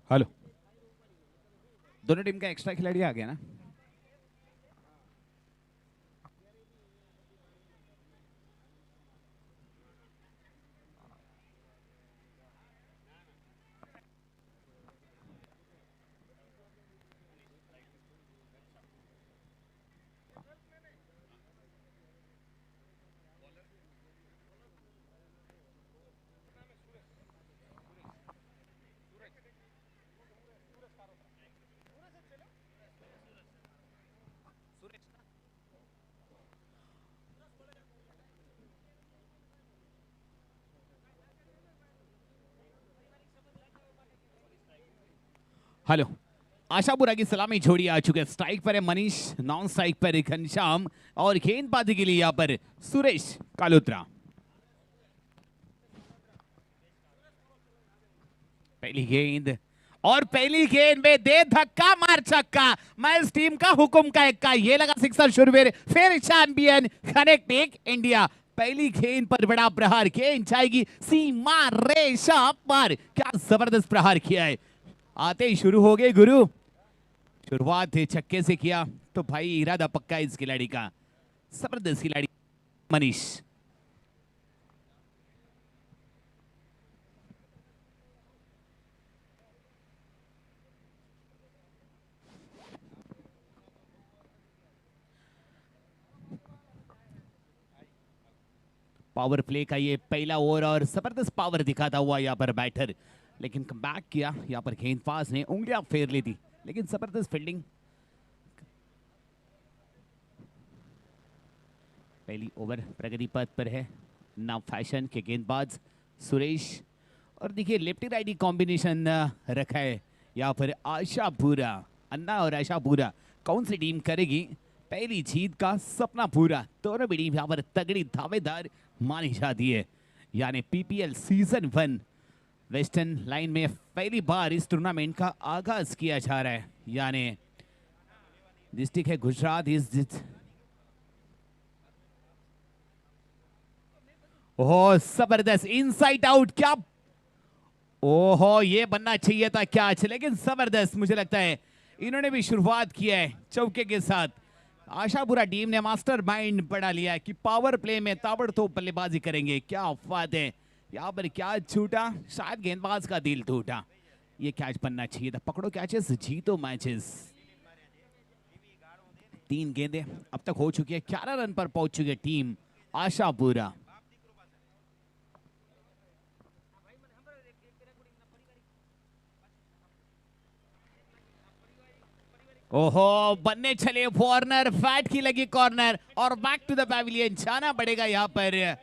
Hello, दोनों team का extra खिलाड़ी आ गया ना। हेलो, आशापुरा की सलामी छोड़ी आ चुके हैं। स्ट्राइक पर है मनीष, नॉन स्ट्राइक पर है घनश्याम और गेंदबाजी के लिए यहाँ पर सुरेश कालोत्रा। पहली गेंद और पहली गेंद में दे धक्का मार छक्का। मैं इस टीम का हुक्म का इक्का, ये लगा सिक्सर शुरवीर, फिर चैंपियन कनेक्टिंग इंडिया। पहली गेंद पर बड़ा प्रहार, गेंद जाएगी सीमा रेशा पर। क्या जबरदस्त प्रहार किया है, आते ही शुरू हो गए गुरु। शुरुआत छक्के से किया तो भाई इरादा पक्का इस खिलाड़ी का। जबरदस्त खिलाड़ी मनीष। पावर प्ले का ये पहला ओवर और जबरदस्त पावर दिखाता हुआ यहाँ पर बैटर, लेकिन कम बैक किया। यहाँ पर गेंदबाज ने उंगलियां फेर ली थी, लेकिन जबरदस्त फील्डिंग। पहली ओवर प्रगति पथ पर है नाम फैशन के गेंदबाज सुरेश। और देखिए लेफ्टी राइटी कॉम्बिनेशन रखा है यहाँ पर। आशा पूरा, अन्ना और आशा पूरा, कौन सी टीम करेगी पहली जीत का सपना पूरा? दोनों भी टीम यहाँ पर तगड़ी दावेदार मानी जाती है। यानी पीपीएल सीजन 1 वेस्टर्न लाइन में पहली बार इस टूर्नामेंट का आगाज किया जा रहा है। यानी डिस्ट्रिक्ट है गुजरात इस ओह जबरदस्त इनसाइड आउट, क्या ओहो ये बनना चाहिए था कैच, लेकिन जबरदस्त। मुझे लगता है इन्होंने भी शुरुआत किया है चौके के साथ। आशापुरा टीम ने मास्टर माइंड बढ़ा लिया है कि पावर प्ले में ताबड़तोड़ बल्लेबाजी करेंगे। क्या बात है, यहाँ पर क्या छूटा, शायद गेंदबाज का दिल टूटा। ये कैच बनना चाहिए था। पकड़ो कैचेस जीतो मैचेस। 3 गेंदें अब तक हो चुकी है, 11 रन पर पहुंच चुकी है टीम आशापुरा। ओहो बनने चले कॉर्नर, फैट की लगी कॉर्नर और बैक टू द पैविलियन जाना पड़ेगा। यहाँ पर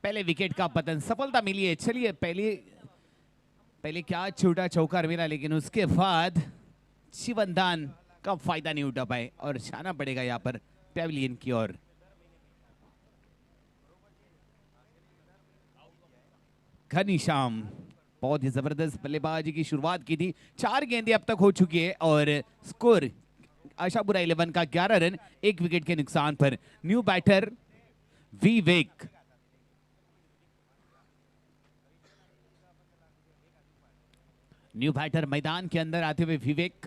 पहले विकेट का पतन, सफलता मिली है। चलिए पहले क्या छूटा, चौकार मिला, लेकिन उसके बाद शिवंदान का फायदा नहीं उठा पाए और जाना पड़ेगा यहाँ पर पैविलियन की ओर। घनश्याम बहुत ही जबरदस्त बल्लेबाजी की शुरुआत की थी। 4 गेंदें अब तक हो चुकी है और स्कोर आशापुरा 11 का 11 रन 1 विकेट के नुकसान पर। न्यू बैटर विवेक, न्यू बैटर मैदान के अंदर आते हुए विवेक।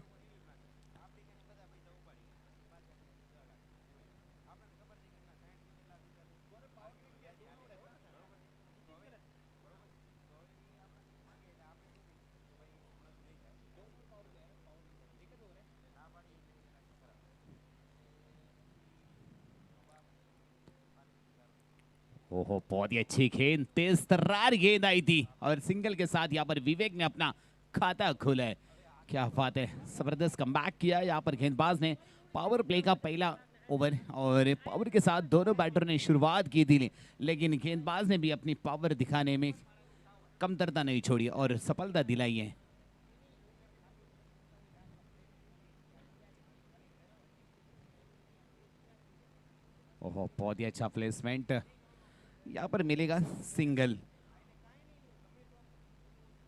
ओहो बहुत ही अच्छी गेंद, तेज तर्रार गेंद आई थी और सिंगल के साथ यहाँ पर विवेक ने अपना खाता खोला है। क्या बात है, जबरदस्त कमबैक किया यहाँ पर गेंदबाज ने। पावर प्ले का पहला ओवर और पावर के साथ दोनों बैटर ने शुरुआत की थी, लेकिन गेंदबाज ने भी अपनी पावर दिखाने में कमतरता नहीं छोड़ी और सफलता दिलाई है। ओहो बहुत ही अच्छा प्लेसमेंट, यहाँ पर मिलेगा सिंगल।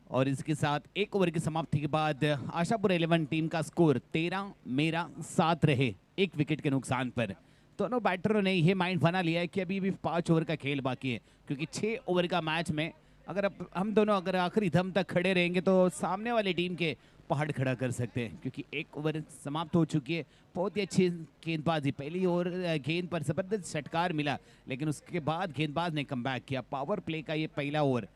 और इसके साथ 1 ओवर की समाप्ति के बाद आशापुरा 11 टीम का स्कोर 13 मेरा 7 रहे 1 विकेट के नुकसान पर। दोनों बैटरों ने यह माइंड बना लिया है कि अभी भी 5 ओवर का खेल बाकी है, क्योंकि 6 ओवर का मैच में अगर हम दोनों अगर आखिरी दम तक खड़े रहेंगे तो सामने वाली टीम के पहाड़ खड़ा कर सकते हैं, क्योंकि एक ओवर समाप्त हो चुकी है। बहुत ही अच्छी गेंदबाजी, पहली ओवर गेंद पर जबरदस्त षटकार मिला, लेकिन उसके बाद गेंदबाज ने कमबैक किया। पावर प्ले का ये पहला ओवर।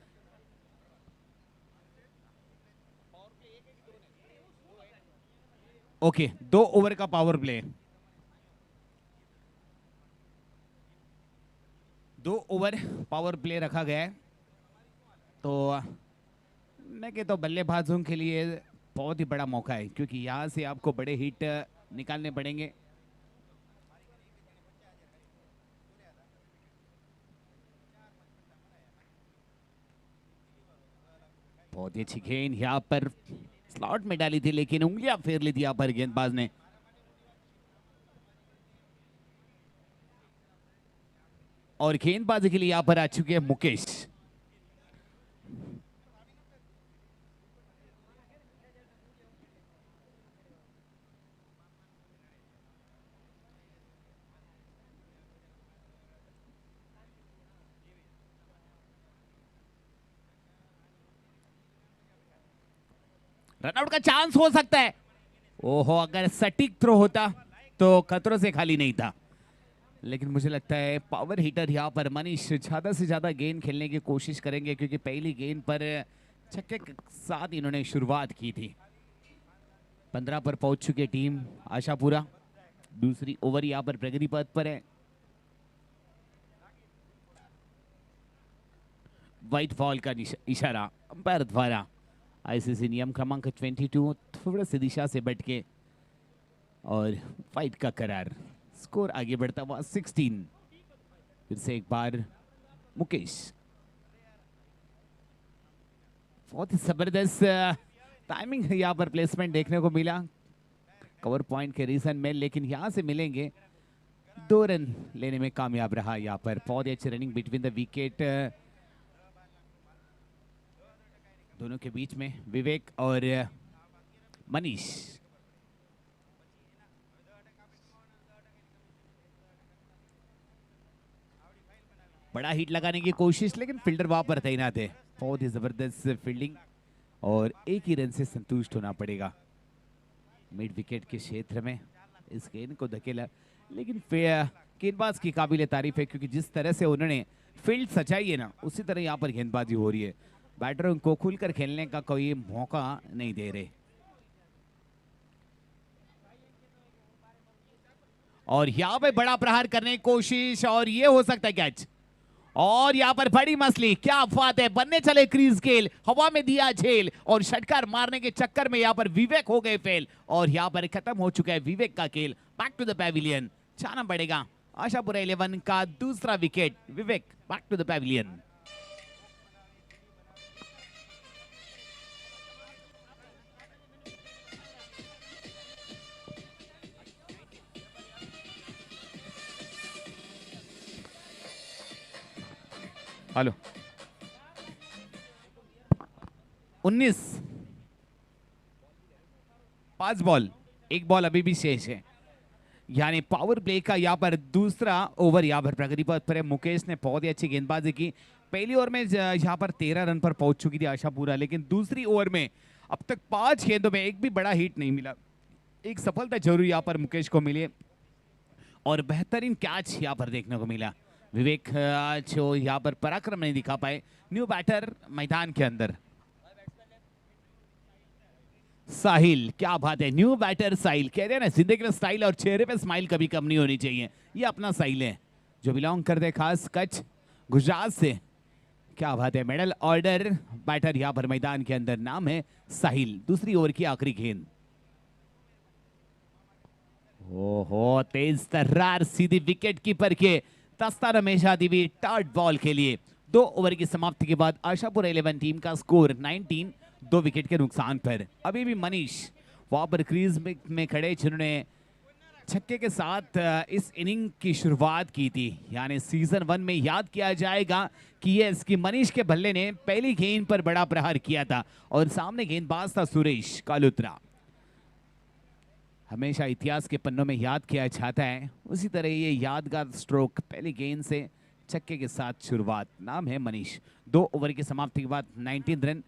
ओके, 2 ओवर का power play, 2 over power play रखा गया है। तो मैं कहता हूँ बल्लेबाजों के लिए बहुत ही बड़ा मौका है, क्योंकि यहाँ से आपको बड़े हिट निकालने पड़ेंगे। बहुत ही अच्छी गेंद यहाँ पर स्लॉट में डाली थी, लेकिन उंगलियां फेर ली थी यहाँ पर गेंदबाज ने। और गेंदबाजी के लिए यहाँ पर आ चुके हैं मुकेश। रनआउट का चांस हो सकता है। ओहो, अगर सटीक थ्रो होता तो खतरों से खाली नहीं था, लेकिन मुझे लगता है पावर हिटर यहाँ पर मनीष ज्यादा से ज्यादा गेंद खेलने की कोशिश करेंगे, क्योंकि पहली गेंद पर छक्के के साथ इन्होंने शुरुआत की थी। 15 पर पहुंच चुकी टीम आशापुरा। दूसरी ओवर यहाँ पर प्रगति पथ पर है। व्हाइट बॉल का इशारा अंपायर द्वारा। आईसीसी नियम क्रमांक 22 थोड़ा सी दिशा से बट के और फाइट का करार। स्कोर आगे बढ़ता हुआ 16। फिर से एक बार मुकेश, बहुत ही जबरदस्त टाइमिंग यहाँ पर प्लेसमेंट देखने को मिला कवर पॉइंट के रीजन में, लेकिन यहाँ से मिलेंगे 2 रन लेने में कामयाब रहा। यहाँ पर बहुत ही अच्छी रनिंग बिटवीन द विकेट, दोनों के बीच में विवेक और मनीष। बड़ा हिट लगाने की कोशिश, लेकिन फील्डर वहां पर तैनात है। बहुत ही जबरदस्त फील्डिंग और एक ही रन से संतुष्ट होना पड़ेगा। मिड विकेट के क्षेत्र में इस गेंद को धकेला, लेकिन गेंदबाज की काबिल तारीफ है, क्योंकि जिस तरह से उन्होंने फील्ड सजाई है ना, उसी तरह यहाँ पर गेंदबाजी हो रही है। बैटरों को खुलकर खेलने का कोई मौका नहीं दे रहे। और यहाँ पे बड़ा प्रहार करने की कोशिश, और ये हो सकता है कैच। और यहाँ पर बड़ी मछली, क्या बात है, बनने चले क्रीज गेल, हवा में दिया झेल, और षटकार मारने के चक्कर में यहाँ पर विवेक हो गए फेल, और यहाँ पर खत्म हो चुका है विवेक का खेल। बैक टू द पैविलियन जाना पड़ेगा। आशापुरा 11 का दूसरा wicket. Vivek back to the pavilion. Hello 19, 5 ball, 1 ball अभी भी शेष है। यानी पावर प्ले का यहाँ पर दूसरा ओवर यहाँ पर प्रगति पथ पर है। मुकेश ने बहुत ही अच्छी गेंदबाजी की। पहली ओवर में यहाँ पर 13 रन पर पहुंच चुकी थी आशापुरा, लेकिन दूसरी ओवर में अब तक 5 गेंदों में एक भी बड़ा हिट नहीं मिला। एक सफलता जरूर यहाँ पर मुकेश को मिली और बेहतरीन कैच यहाँ पर देखने को मिला। विवेक जो यहाँ पर पराक्रम नहीं दिखा पाए। न्यू बैटर मैदान के अंदर साहिल, क्या बात है, न्यू बैटर साहिल। कहते हैं ना जिंदगी में स्टाइल और चेहरे पे स्माइल कभी कम नहीं होनी चाहिए। ये अपना साहिल है जो बिलोंग करते हैं खास कच्छ गुजरात से। क्या बात है, मेडल ऑर्डर बैटर यहाँ पर मैदान के अंदर, नाम है साहिल। दूसरी ओवर की आखिरी गेंद। ओहो, तेज तर्रार सीधी विकेट कीपर के दस्ता रमेशा देवी टार्ट बॉल के लिए। 2 ओवर की समाप्ति के बाद आशापुरा 11 टीम का स्कोर 19, 2 विकेट के नुकसान पर। अभी भी मनीष वहां पर क्रीज में खड़े, जिन्होंने छक्के के साथ इस इनिंग की शुरुआत की थी। यानी सीजन 1 में याद किया जाएगा कि ये इसकी मनीष के भल्ले ने पहली गेंद पर बड़ा प्रहार किया था और सामने गेंदबाज था सुरेश कालुत्रा। हमेशा इतिहास के पन्नों में याद किया जाता है, उसी तरह ये यादगार स्ट्रोक पहली गेंद से छक्के के साथ शुरुआत, नाम है मनीष। 2 ओवर की समाप्ति के बाद 19 रन,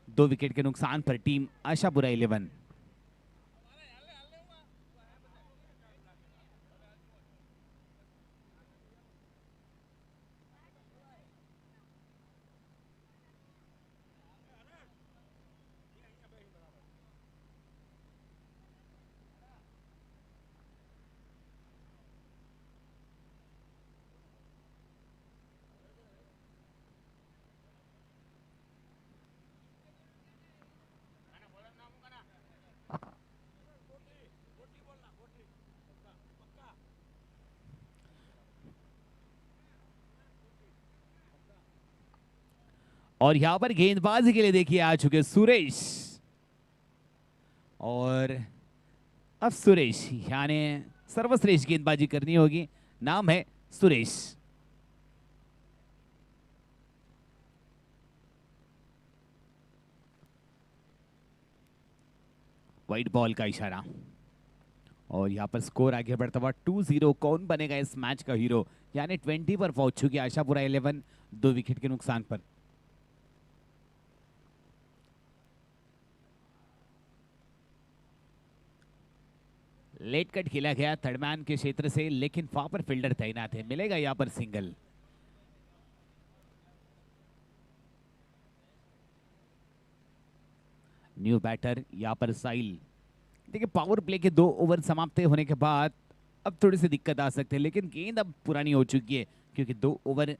2 विकेट के नुकसान पर टीम आशापुरा 11। और यहां पर गेंदबाजी के लिए देखिए आ चुके सुरेश, और अब सुरेश यानी सर्वश्रेष्ठ गेंदबाजी करनी होगी, नाम है सुरेश। व्हाइट बॉल का इशारा, और यहां पर स्कोर आगे बढ़ता हुआ 2-0। कौन बनेगा इस मैच का हीरो, यानी 20 पर पहुंच चुकी आशापुरा 11 2 विकेट के नुकसान पर। लेट कट खेला गया थर्ड मैन के क्षेत्र से, लेकिन वहां पर फील्डर तैनात है, मिलेगा यहां पर सिंगल। न्यू बैटर यहां पर साइल। देखिए पावर प्ले के 2 ओवर समाप्त होने के बाद अब थोड़ी सी दिक्कत आ सकती है, लेकिन गेंद अब पुरानी हो चुकी है क्योंकि 2 ओवर।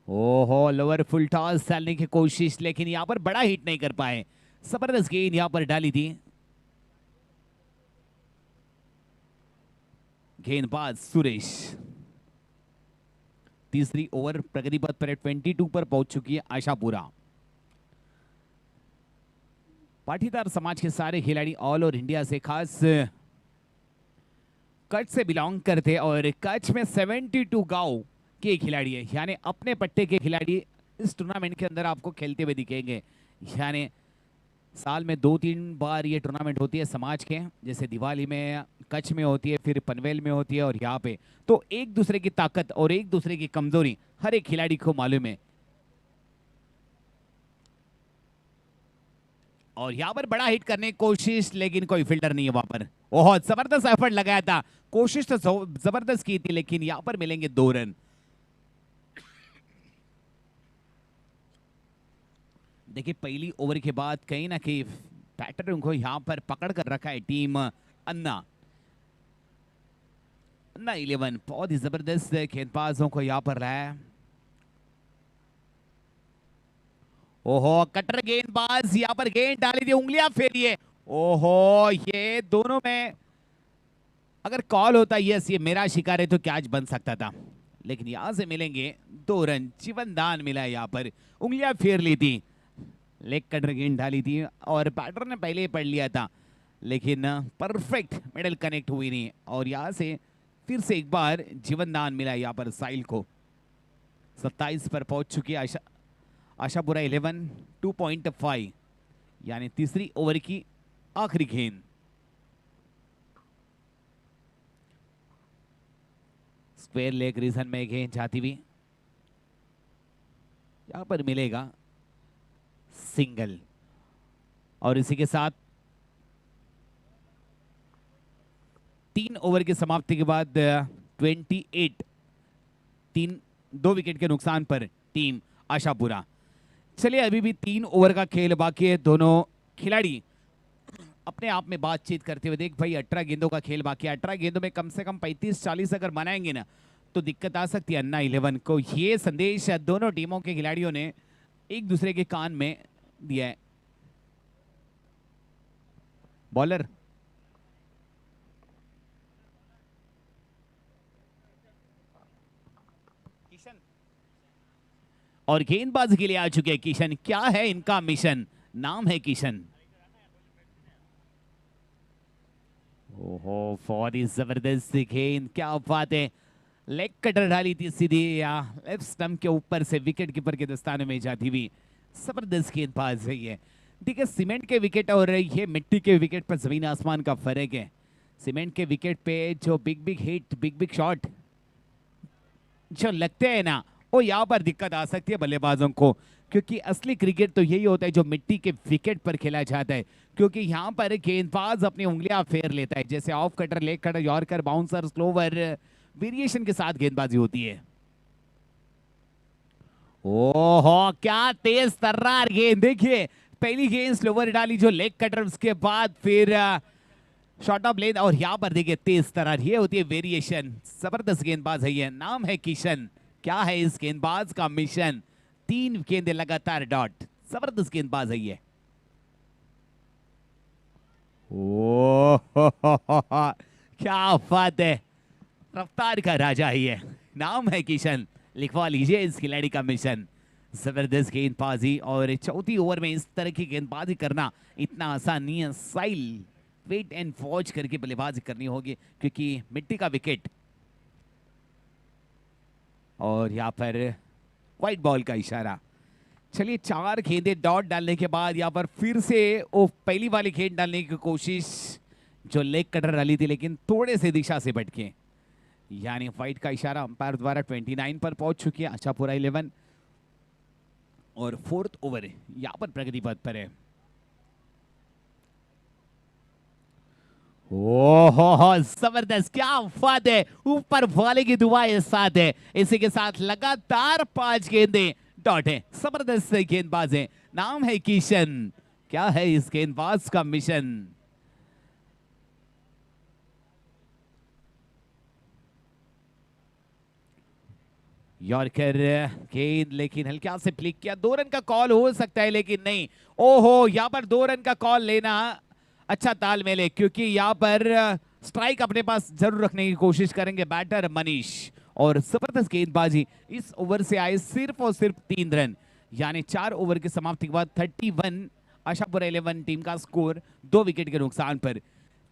ओहो, लोअर फुल टॉस डालने की कोशिश, लेकिन यहां पर बड़ा हिट नहीं कर पाए। जबरदस्त गेंद यहां पर डाली थी गेंदबाज सुरेश। तीसरी ओवर प्रगति पथ पर 22 पर पहुंच चुकी है आशापुरा। पाटीदार समाज के सारे खिलाड़ी ऑल ओवर इंडिया से, खास कच्छ से बिलोंग करते, और कच्छ में 72 गांव के खिलाड़ी है, यानी अपने पट्टे के खिलाड़ी इस टूर्नामेंट के अंदर आपको खेलते हुए दिखेंगे। यानी साल में 2-3 बार ये टूर्नामेंट होती है समाज के, जैसे दिवाली में कच्छ में होती है, फिर पनवेल में होती है, और यहाँ पे तो एक दूसरे की ताकत और एक दूसरे की कमजोरी हर एक खिलाड़ी को मालूम है। और यहाँ पर बड़ा हिट करने की कोशिश, लेकिन कोई फील्डर नहीं है वहां पर। बहुत जबरदस्त एफर्ट लगाया था, कोशिश तो जबरदस्त की थी, लेकिन यहाँ पर मिलेंगे 2 रन। देखिए पहली ओवर के बाद कहीं ना कहीं पैटर्न को यहां पर पकड़ कर रखा है टीम अन्ना 11। बहुत ही जबरदस्त गेंदबाजों को यहां पर रहा है। ओहो, कटर गेंदबाज यहां पर गेंद डाली थी, उंगलियां फेरिए। ओहो, ये दोनों में अगर कॉल होता यस ये मेरा शिकार है तो कैच बन सकता था, लेकिन यहां से मिलेंगे 2 रन। जीवन दान मिला यहां पर, उंगलियां फेर ली थी, लेग कटर गेंद डाली थी, और बैटर ने पहले ही पढ़ लिया था, लेकिन परफेक्ट मिडल कनेक्ट हुई नहीं। और यहां से फिर से एक बार जीवन दान मिला यहां पर साहिल को। 27 पर पहुंच चुकी आशापुरा 11 2.5, यानी तीसरी ओवर की आखिरी गेंद। स्क्वायर लेग रीजन में गेंद जाती हुई, यहां पर मिलेगा सिंगल। और इसी के साथ 3 ओवर की समाप्ति के बाद 2 विकेट के नुकसान पर टीम आशापुरा। चलिए अभी भी 3 ओवर का खेल बाकी है, दोनों खिलाड़ी अपने आप में बातचीत करते हुए। देख भाई 18 गेंदों का खेल बाकी है, 18 गेंदों में कम से कम 35-40 अगर बनाएंगे ना तो दिक्कत आ सकती है अन्ना 11 को। ये संदेश दोनों टीमों के खिलाड़ियों ने एक दूसरे के कान में दिया है। बॉलर किशन, और गेंदबाजी के लिए आ चुके हैं किशन। क्या है इनका मिशन, नाम है किशन। ओहो, बहुत ही जबरदस्त गेंद, क्या बात है। लेग कटर डाली थी सीधी या लेफ्ट स्टंप के ऊपर से विकेट कीपर के दस्ताने में जाती हुई। जबरदस्त गेंदबाज है ये। देखिए सीमेंट के विकेट और ये मिट्टी के विकेट पर जमीन आसमान का फर्क है। सीमेंट के विकेट पे जो big big hit, big big shot जो लगते हैं ना, वो यहाँ पर दिक्कत आ सकती है बल्लेबाजों को, क्योंकि असली क्रिकेट तो यही होता है जो मिट्टी के विकेट पर खेला जाता है। क्योंकि यहाँ पर गेंदबाज अपनी उंगलियां फेर लेता है, जैसे off cutter, leg cutter, yorker, bouncer, slower, variation के साथ गेंदबाजी होती है। ओहो, क्या तेज तर्रार गेंद! देखिए, पहली गेंद स्लोवर डाली जो लेग कटर, उसके बाद फिर शॉर्ट ऑफ लेंथ, और यहाँ पर देखिए तेज तर्रार, ये होती है वेरिएशन। जबरदस्त गेंदबाज है ये, नाम है किशन। क्या है इस गेंदबाज का मिशन? 3 गेंदें लगातार डॉट, जबरदस्त गेंदबाज है ये। ओह क्या बात है, रफ्तार का राजा ही है, नाम है किशन। लिखवा लीजिए इस खिलाड़ी का मिशन। जबरदस्त गेंदबाजी, और चौथी ओवर में इस तरह की गेंदबाजी करना इतना आसान नहीं है। साइल वेट एंड वॉच करके बल्लेबाजी करनी होगी, क्योंकि मिट्टी का विकेट। और यहाँ पर व्हाइट बॉल का इशारा। चलिए, 4 गेंदें डॉट डालने के बाद यहाँ पर फिर से वो पहली वाली गेंद डालने की कोशिश जो लेग कटर डाली थी, लेकिन थोड़े से दिशा से भटके, यानी फाइट का इशारा अंपायर द्वारा 29 पर पहुंच चुकी है आशापुरा 11। और 4th ओवर यहाँ पर प्रगति पथ पर है। ओहो, जबरदस्त, क्या बात है, ऊपर वाले की दुआएं साथ है। इसी के साथ लगातार 5 गेंदें डॉट है। जबरदस्त गेंदबाज है, नाम है किशन। क्या है इस गेंदबाज का मिशन? यॉर्कर गेंद, लेकिन हल्का से फ्लिक किया। 2 रन का कॉल हो सकता है, लेकिन नहीं। ओहो, यहाँ पर 2 रन का कॉल लेना अच्छा तालमेल है, क्योंकि यहाँ पर स्ट्राइक अपने पास जरूर रखने की कोशिश करेंगे बैटर मनीष। और जबरदस्त गेंदबाजी, इस ओवर से आए सिर्फ और सिर्फ 3 रन, यानी 4 ओवर की समाप्ति के बाद 31 आशापुरा 11 टीम का स्कोर 2 विकेट के नुकसान पर।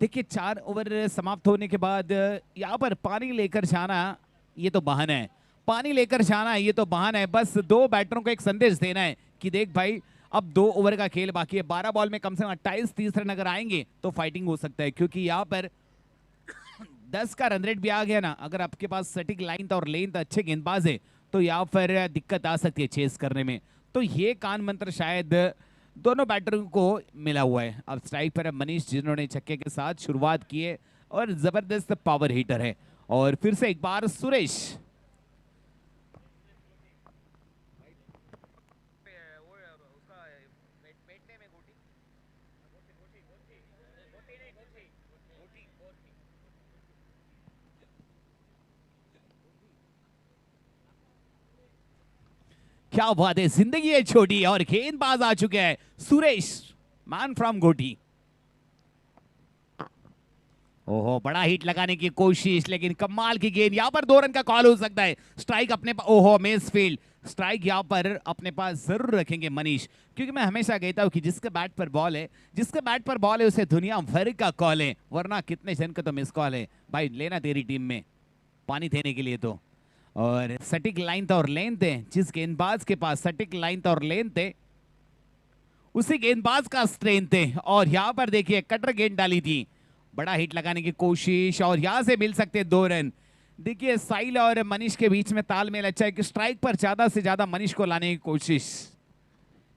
देखिए, 4 ओवर समाप्त होने के बाद यहाँ पर पानी लेकर जाना ये तो बहाना है। पानी लेकर जाना ये तो बहाना है, बस 2 बैटरों को एक संदेश देना है कि देख भाई, अब 2 ओवर का खेल बाकी है। 12 बॉल में कम से कम 28-30 रन अगर आएंगे तो फाइटिंग हो सकता है, क्योंकि यहाँ पर 10 का रन रेट भी आ गया ना, अगर आपके पास सटीक लाइन और लेंथ अच्छे गेंदबाज है तो यहाँ पर दिक्कत आ सकती है चेस करने में। तो ये कान मंत्र शायद दोनों बैटरों को मिला हुआ है। अब स्ट्राइक पर मनीष, जिन्होंने छक्के के साथ शुरुआत की है और जबरदस्त पावर हिटर है। और फिर से एक बार सुरेश, क्या बात है, जिंदगी है छोटी, और गेंदबाज आ चुके हैं सुरेश, मैन फ्रॉम गोटी। ओहो, बड़ा हिट लगाने की कोशिश, लेकिन कमाल की गेंद। यहाँ पर 2 रन का कॉल हो सकता है। स्ट्राइक अपने पास, ओहो मिस फील्ड। स्ट्राइक यहाँ पर अपने पास जरूर रखेंगे मनीष, क्योंकि मैं हमेशा कहता हूँ कि जिसके बैट पर बॉल है, जिसके बैट पर बॉल है उसे दुनिया भर का कॉल है, वरना कितने जन का तो मिस कॉल है भाई, लेना तेरी टीम में पानी देने के लिए। तो और सटीक लाइन और लेंथ है, जिस गेंदबाज के पास सटीक लाइन और लेंथ है उसी गेंदबाज का स्ट्रेंथ है। और यहाँ पर देखिए कटर गेंद डाली थी, बड़ा हिट लगाने की कोशिश, और यहां से मिल सकते 2 रन। देखिए, साहिल और मनीष के बीच में तालमेल अच्छा है कि स्ट्राइक पर ज्यादा से ज्यादा मनीष को लाने की कोशिश,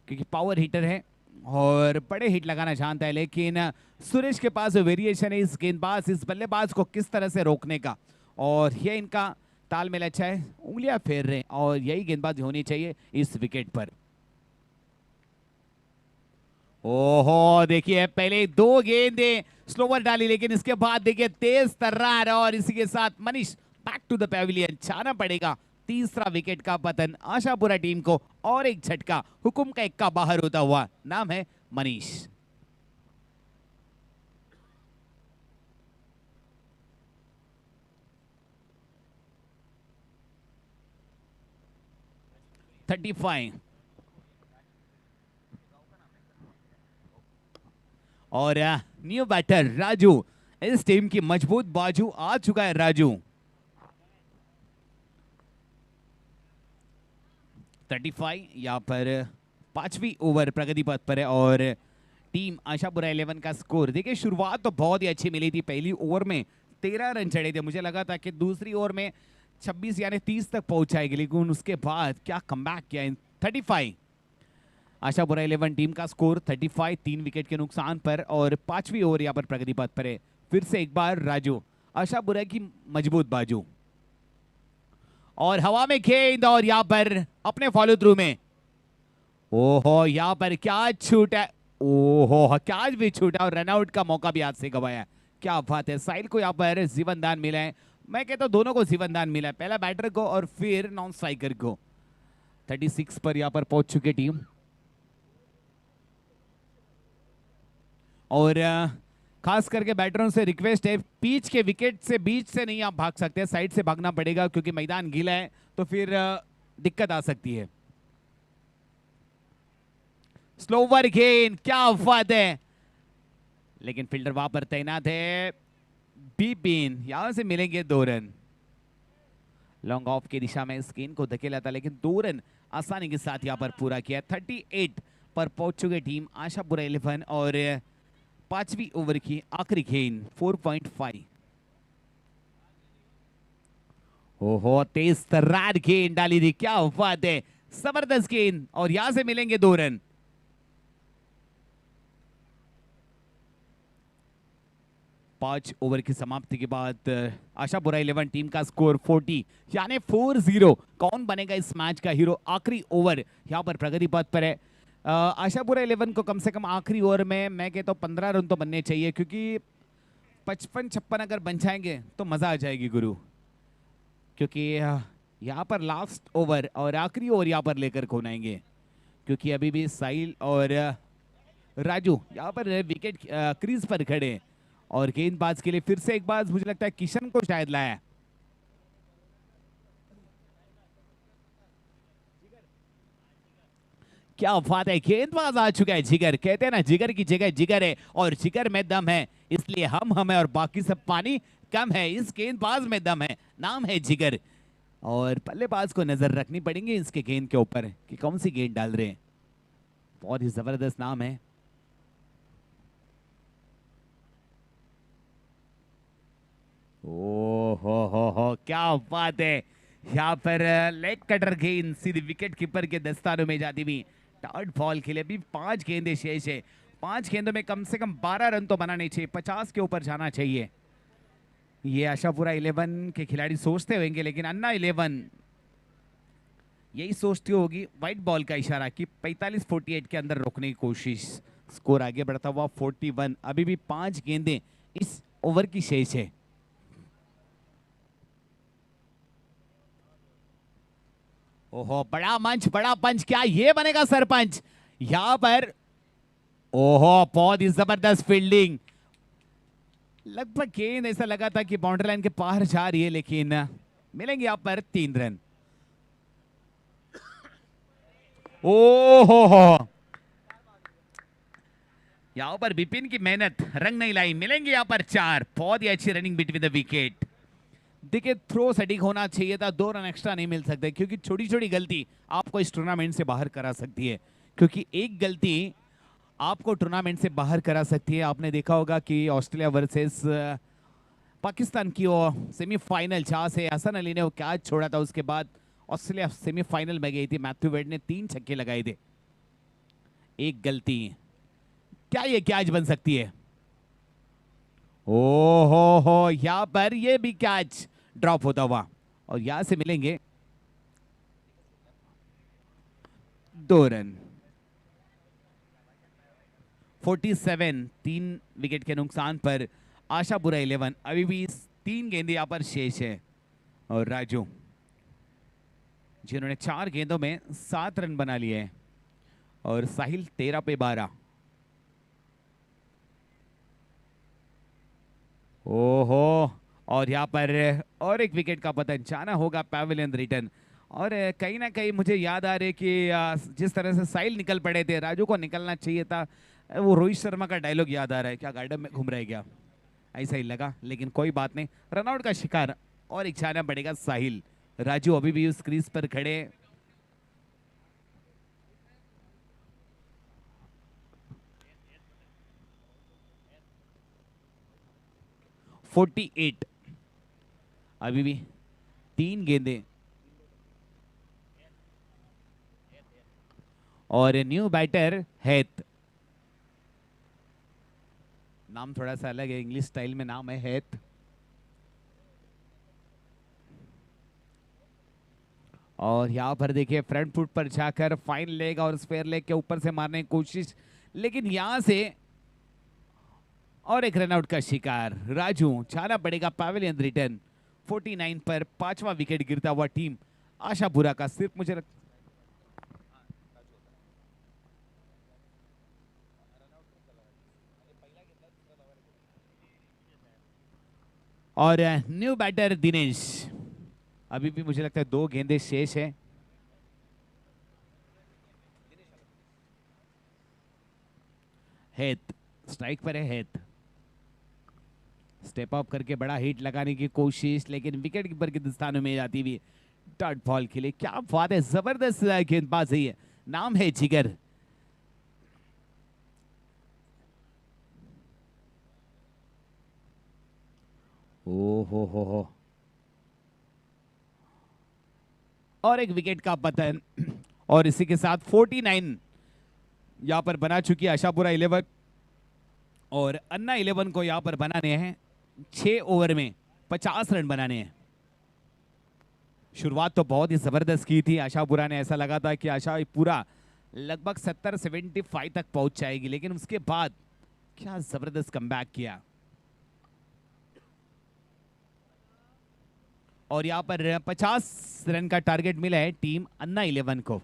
क्योंकि पावर हिटर है और बड़े हिट लगाना जानता है। लेकिन सुरेश के पास वेरिएशन है इस गेंदबाज, इस बल्लेबाज को किस तरह से रोकने का, और ये इनका तालमेल अच्छा है, उंगलियां फेर रहे हैं, और यही गेंदबाजी होनी चाहिए इस विकेट पर। ओहो, देखिए पहले 2 गेंदें स्लोवर डाली, लेकिन इसके बाद देखिए तेज तर्रार, और इसी के साथ Manish back to the pavilion. छाना पड़ेगा 3रा विकेट का पतन आशापुरा टीम को, और एक झटका हुकुम का 1 बाहर होता हुआ, नाम है मनीष। और न्यू बैटर राजू, इस टीम की मजबूत बाजू आ चुका है राजू। 35 यहाँ पर 5वीं ओवर प्रगति पथ पर है, और टीम आशापुरा 11 का स्कोर देखिए, शुरुआत तो बहुत ही अच्छी मिली थी। पहली ओवर में 13 रन चढ़े थे, मुझे लगा था कि दूसरी ओवर में 26 यानी 30 तक पहुंचाएगी, लेकिन उसके बाद क्या कमबैक किया इन 35। आशापुरा 11 टीम का स्कोर 35, 3 विकेट के नुकसान पर। और 5वीं ओवर यहाँ पर प्रगति पथ पर है। फिर से एक बार राजू, आशापुरा की मजबूत बाजू, और हवा में गेंद, और यहाँ पर अपने फॉलो थ्रू में, ओहो यहाँ पर क्या छूटा है, ओहो कैच भी छूटा और रनआउट का मौका भी हाथ से गवाया। क्या बात है, साहिल को यहाँ पर जीवन दान मिला है। मैं कहता हूँ दोनों को जीवन दान मिला है, पहला बैटर को और फिर नॉन स्ट्राइकर को। 36 पर यहाँ पर पहुंच चुकी टीम। और खास करके बैटरों से रिक्वेस्ट है, पिच के विकेट से बीच से नहीं आप भाग सकते, साइड से भागना पड़ेगा, क्योंकि मैदान गीला है तो फिर दिक्कत आ सकती है। स्लोवर गेंद, क्या बात है, लेकिन फील्डर वहां पर तैनात है। बिपिन, यहां से मिलेंगे 2 रन। लॉन्ग ऑफ की दिशा में इस गेंद को धकेला था, लेकिन 2 रन आसानी के साथ यहां पर पूरा किया। 38 पर पहुंच चुके टीम आशापुरा 11। और 5वीं ओवर की आखिरी गेंद 4.5। ओहो तेज तर्रार गेंद डाली थी, क्या बात है, जबरदस्त गेंद, और यहां से मिलेंगे 2 रन। 5 ओवर की समाप्ति के बाद आशापुरा 11 टीम का स्कोर 40 यानी 4-0। कौन बनेगा इस मैच का हीरो? आखिरी ओवर यहां पर प्रगति पथ पर है। आशापुरा 11 को कम से कम आखिरी ओवर में मैं कहता हूं 15 रन तो बनने चाहिए, क्योंकि 55-56 अगर बन जाएंगे तो मजा आ जाएगी गुरु। क्योंकि यहाँ पर लास्ट ओवर और आखिरी ओवर यहाँ पर लेकर कौन आएंगे, क्योंकि अभी भी साहिल और राजू यहाँ पर विकेट क्रीज पर खड़े। और गेंदबाज के लिए फिर से एक बार मुझे लगता है किशन को शायद लाया। क्या बात है, गेंदबाज आ चुका है जिगर। कहते हैं ना जिगर की जगह जिगर है, और जिगर में दम है, इसलिए हम है और बाकी सब पानी कम है। इस गेंदबाज में दम है, नाम है जिगर। और बल्लेबाज को नजर रखनी पड़ेगी इसके गेंद के ऊपर कि कौन सी गेंद डाल रहे हैं। बहुत ही जबरदस्त नाम है। हो क्या बात है, यहाँ पर लेग कटर गेंद सीधी विकेट कीपर के दस्तानों में जाती हुई। डॉट बॉल के लिए अभी 5 गेंदें शेष है। 5 गेंदों में कम से कम 12 रन तो बनाने चाहिए, 50 के ऊपर जाना चाहिए। ये आशापुरा 11 के खिलाड़ी सोचते होंगे, लेकिन अन्ना 11 यही सोचती होगी, व्हाइट बॉल का इशारा कि 45-48 के अंदर रोकने की कोशिश। स्कोर आगे बढ़ता हुआ 41। अभी भी 5 गेंदें इस ओवर की शेष है। ओहो बड़ा मंच, बड़ा पंच, क्या ये बनेगा सरपंच? यहां पर ओहो बहुत ही जबरदस्त फील्डिंग। लगभग गेंद ऐसा लगा था कि बाउंड्री लाइन के पार जा रही है, लेकिन मिलेंगे यहां पर 3 रन। ओहो यहां पर बिपिन की मेहनत रंग नहीं लाई, मिलेंगे यहां पर 4। बहुत ही अच्छी रनिंग बिटवीन द विकेट। देखिए थ्रो सटीक होना चाहिए था, 2 रन एक्स्ट्रा नहीं मिल सकते, क्योंकि छोटी छोटी गलती आपको इस टूर्नामेंट से बाहर करा सकती है। क्योंकि एक गलती आपको टूर्नामेंट से बाहर करा सकती है। आपने देखा होगा कि ऑस्ट्रेलिया वर्सेस पाकिस्तान की वो सेमीफाइनल जहां से हसन अली ने वो कैच छोड़ा था, उसके बाद ऑस्ट्रेलिया सेमीफाइनल में गई थी। मैथ्यू वेड ने 3 छक्के लगाए थे। एक गलती, क्या ये कैच बन सकती है? ओ हो यहां पर ये भी कैच ड्रॉप होता हुआ, और यहां से मिलेंगे 2 रन। 47, 3 विकेट के नुकसान पर आशापुरा 11 अभी भी 3 गेंदें यहां पर शेष है। और राजू जिन्होंने 4 गेंदों में 7 रन बना लिए हैं, और साहिल 13 पे 12। ओहो और यहाँ पर और एक विकेट का पतन, जाना होगा पैवेलियन रिटर्न। और कहीं ना कहीं मुझे याद आ रही है कि जिस तरह से साहिल निकल पड़े थे, राजू को निकलना चाहिए था। वो रोहित शर्मा का डायलॉग याद आ रहा है, क्या गार्डन में घूम रहा है क्या, ऐसा ही लगा। लेकिन कोई बात नहीं, रनआउट का शिकार और एक जाना पड़ेगा साहिल। राजू अभी भी उस क्रीज पर खड़े। 48 अभी भी 3 गेंदें। और न्यू बैटर हैत, नाम थोड़ा सा अलग है, इंग्लिश स्टाइल में नाम है हैत। और यहाँ पर देखिए फ्रंट फुट पर जाकर फाइन लेग और स्पेयर लेग के ऊपर से मारने की कोशिश, लेकिन यहां से और एक रनआउट का शिकार। राजू जाना पड़ेगा पैवेलियन रिटर्न। 49 पर 5वां विकेट गिरता हुआ टीम आशापुरा का। सिर्फ मुझे और न्यू बैटर दिनेश, अभी भी मुझे लगता है 2 गेंदे शेष है। हेत स्ट्राइक पर है, हेत स्टेप अप करके बड़ा हिट लगाने की कोशिश, लेकिन विकेट कीपर के दस्तानों में जाती हुई डॉट बॉल के लिए। क्या बात है, जबरदस्त गेंदबाजी है। नाम है जिगर। ओ हो, और एक विकेट का पतन। और इसी के साथ 49 यहां पर बना चुकी है आशापुरा 11, और अन्ना 11 को यहां पर बनाने हैं 6 ओवर में 50 रन बनाने हैं। शुरुआत तो बहुत ही जबरदस्त की थी आशापुरा ने, ऐसा लगा था कि आशापुरा लगभग 70-75 तक पहुंच जाएगी, लेकिन उसके बाद क्या जबरदस्त कमबैक किया। और यहां पर 50 रन का टारगेट मिला है टीम अन्ना 11 को।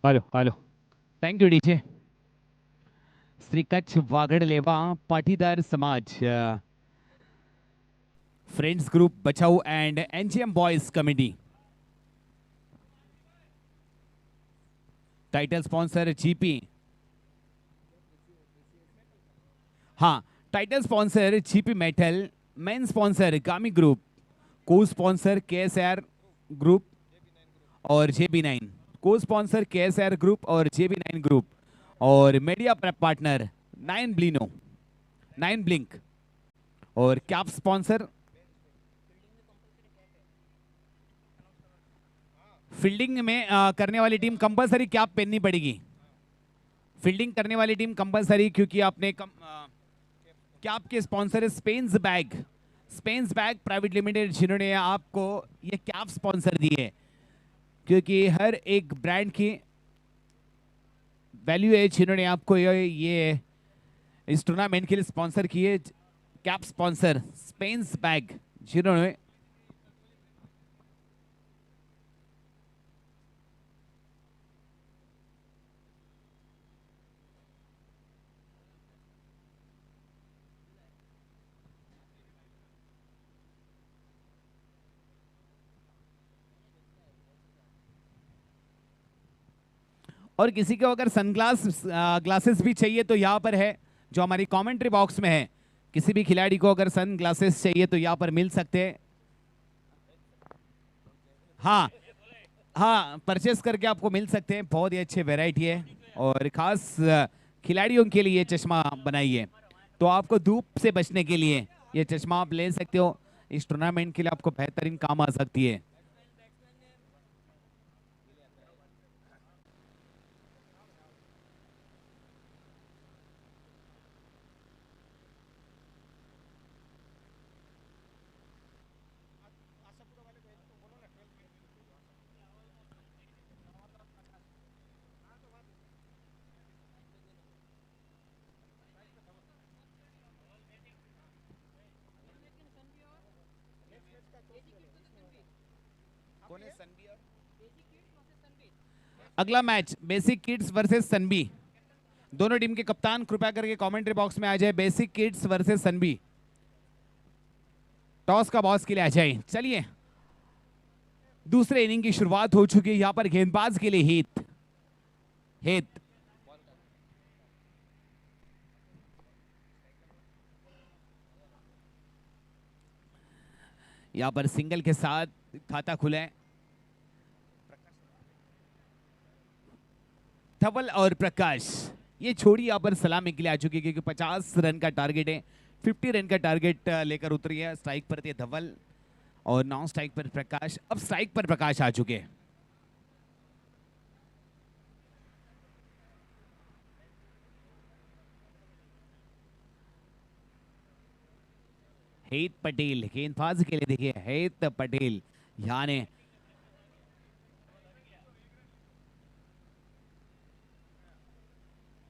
Hello hello, thank you DJ. Shri Kutch Vagadleva Patidar Samaj friends group Bhachau and NGM boys committee, title sponsor GP, हाँ title sponsor GP metal, main sponsor Gami group, co sponsor KSR group और JB nine, co sponsor KSR group और JB nine group, और media partner 9 blink, और cap sponsor fielding में करने वाली team compulsory cap पहननी पड़ेगी। फील्डिंग करने वाली टीम कंपलसरी, क्योंकि आपने क्या आपके स्पॉन्सर है स्पेन्स बैग प्राइवेट लिमिटेड, जिन्होंने आपको ये कैप स्पॉन्सर दी है, क्योंकि हर एक ब्रांड की वैल्यू है, जिन्होंने आपको ये इस टूर्नामेंट के लिए स्पॉन्सर किए। कैप स्पॉन्सर स्पेन्स बैग, जिन्होंने और किसी को अगर ग्लासेस भी चाहिए तो यहाँ पर है, जो हमारी कमेंट्री बॉक्स में है। किसी भी खिलाड़ी को अगर सन ग्लासेस चाहिए तो यहाँ पर मिल सकते हैं। हाँ हाँ, परचेस करके आपको मिल सकते हैं। बहुत ही अच्छे वैरायटी है और खास खिलाड़ियों के लिए चश्मा बनाई है, तो आपको धूप से बचने के लिए ये चश्मा आप ले सकते हो। इस टूर्नामेंट के लिए आपको बेहतरीन काम आ सकती है। अगला मैच बेसिक किड्स वर्सेस सनबी। दोनों टीम के कप्तान कृपया करके कमेंट्री बॉक्स में आ जाए। बेसिक किड्स वर्सेस सनबी, टॉस का बॉस के लिए आ जाए। चलिए, दूसरे इनिंग की शुरुआत हो चुकी है। यहां पर गेंदबाज के लिए हित हित यहां पर सिंगल के साथ खाता खुला है। धवल और प्रकाश, ये छोड़ी यहां पर सलामी के लिए आ चुकी है, क्योंकि 50 रन का टारगेट है। 50 रन का टारगेट लेकर उतरी है। स्ट्राइक पर थे धवल और नॉन स्ट्राइक पर प्रकाश। अब स्ट्राइक पर प्रकाश आ चुके हैं। हेत पटेल गेंदबाज के लिए, देखिए हेत पटेल यहाँ ने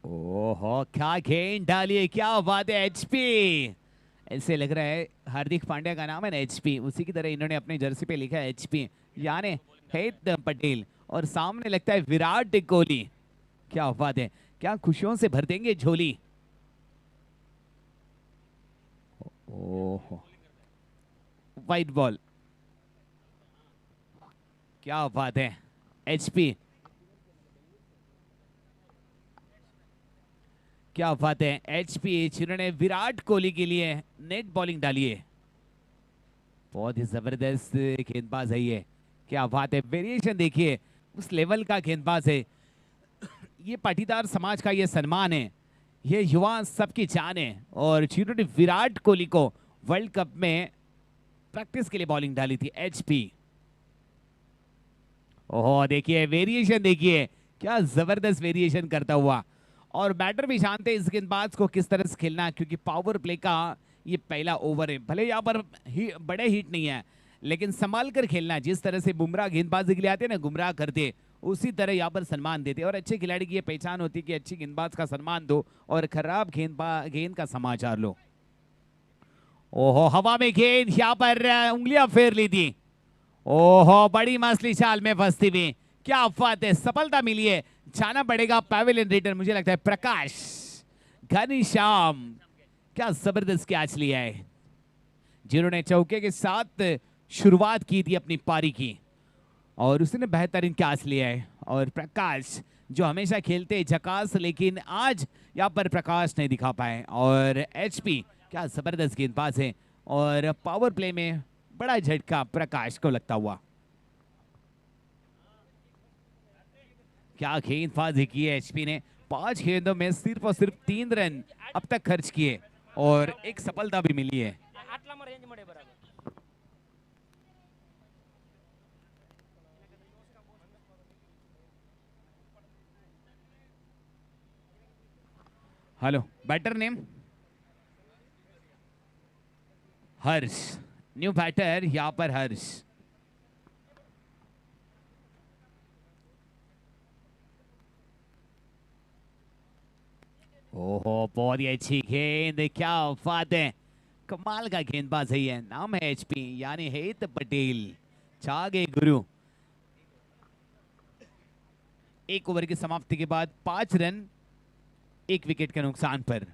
ओहो क्या गेंद डाली है, क्या बात है। एचपी, ऐसे लग रहा है हार्दिक पांड्या का नाम है ना एचपी, उसी की तरह इन्होंने अपनी जर्सी पे लिखा है एचपी, यानी हेत पटेल। और सामने लगता है विराट कोहली। क्या बात है, क्या खुशियों से भर देंगे झोली। ओहो, वाइट बॉल, क्या बात है। एचपी, क्या बात है। एचपी, जिन्होंने विराट कोहली के लिए नेट बॉलिंग डाली है। बहुत ही जबरदस्त गेंदबाज है ये। क्या बात है, वेरिएशन देखिए, उस लेवल का गेंदबाज है। ये पाटीदार समाज का ये सम्मान है, ये युवा सबकी जान है। और जिन्होंने विराट कोहली को वर्ल्ड कप में प्रैक्टिस के लिए बॉलिंग डाली थी। एचपी, ओहो देखिए वेरिएशन, देखिए क्या जबरदस्त वेरिएशन करता हुआ। और बैटर भी जानते हैं इस गेंदबाज को किस तरह से खेलना है, क्योंकि पावर प्ले का ये पहला ओवर है। भले यहाँ पर बड़े हिट नहीं है, लेकिन संभाल कर खेलना। जिस तरह से बुमराह गेंदबाजी के लिए आते हैं ना, गुमराह करते, उसी तरह यहाँ पर सम्मान देते। और अच्छे खिलाड़ी की ये पहचान होती है कि अच्छी गेंदबाज का सम्मान दो और खराब गेंद का समाचार लो। ओहो, हवा में गेंद, यहाँ पर उंगलियां फेर ली थी। ओहो, बड़ी मछली चाल में फंसती हुई। क्या बात है, सफलता मिली है। जाना पड़ेगा पैवेलियन रिटर्न। मुझे लगता है प्रकाश घनश्याम, क्या जबरदस्त कैच लिया है, जिन्होंने चौके के साथ शुरुआत की थी अपनी पारी की, और उसने बेहतरीन कैच लिया है। और प्रकाश जो हमेशा खेलते हैं झकास, लेकिन आज यहाँ पर प्रकाश नहीं दिखा पाए। और एचपी, क्या जबरदस्त गेंदबाज है। और पावर प्ले में बड़ा झटका प्रकाश को लगता हुआ। क्या गेंदबाजी की है एचपी ने। 5 गेंदों में सिर्फ और सिर्फ 3 रन अब तक खर्च किए और एक सफलता भी मिली है। हेलो, बैटर नेम हर्ष, न्यू बैटर यहाँ पर हर्ष। ओहो, बहुत ही अच्छी गेंद, क्या बात है, कमाल का गेंदबाज है ये, नाम है एचपी यानी हेत पटेल, छा गए गुरु। एक ओवर की समाप्ति के बाद 5 रन 1 विकेट के नुकसान पर,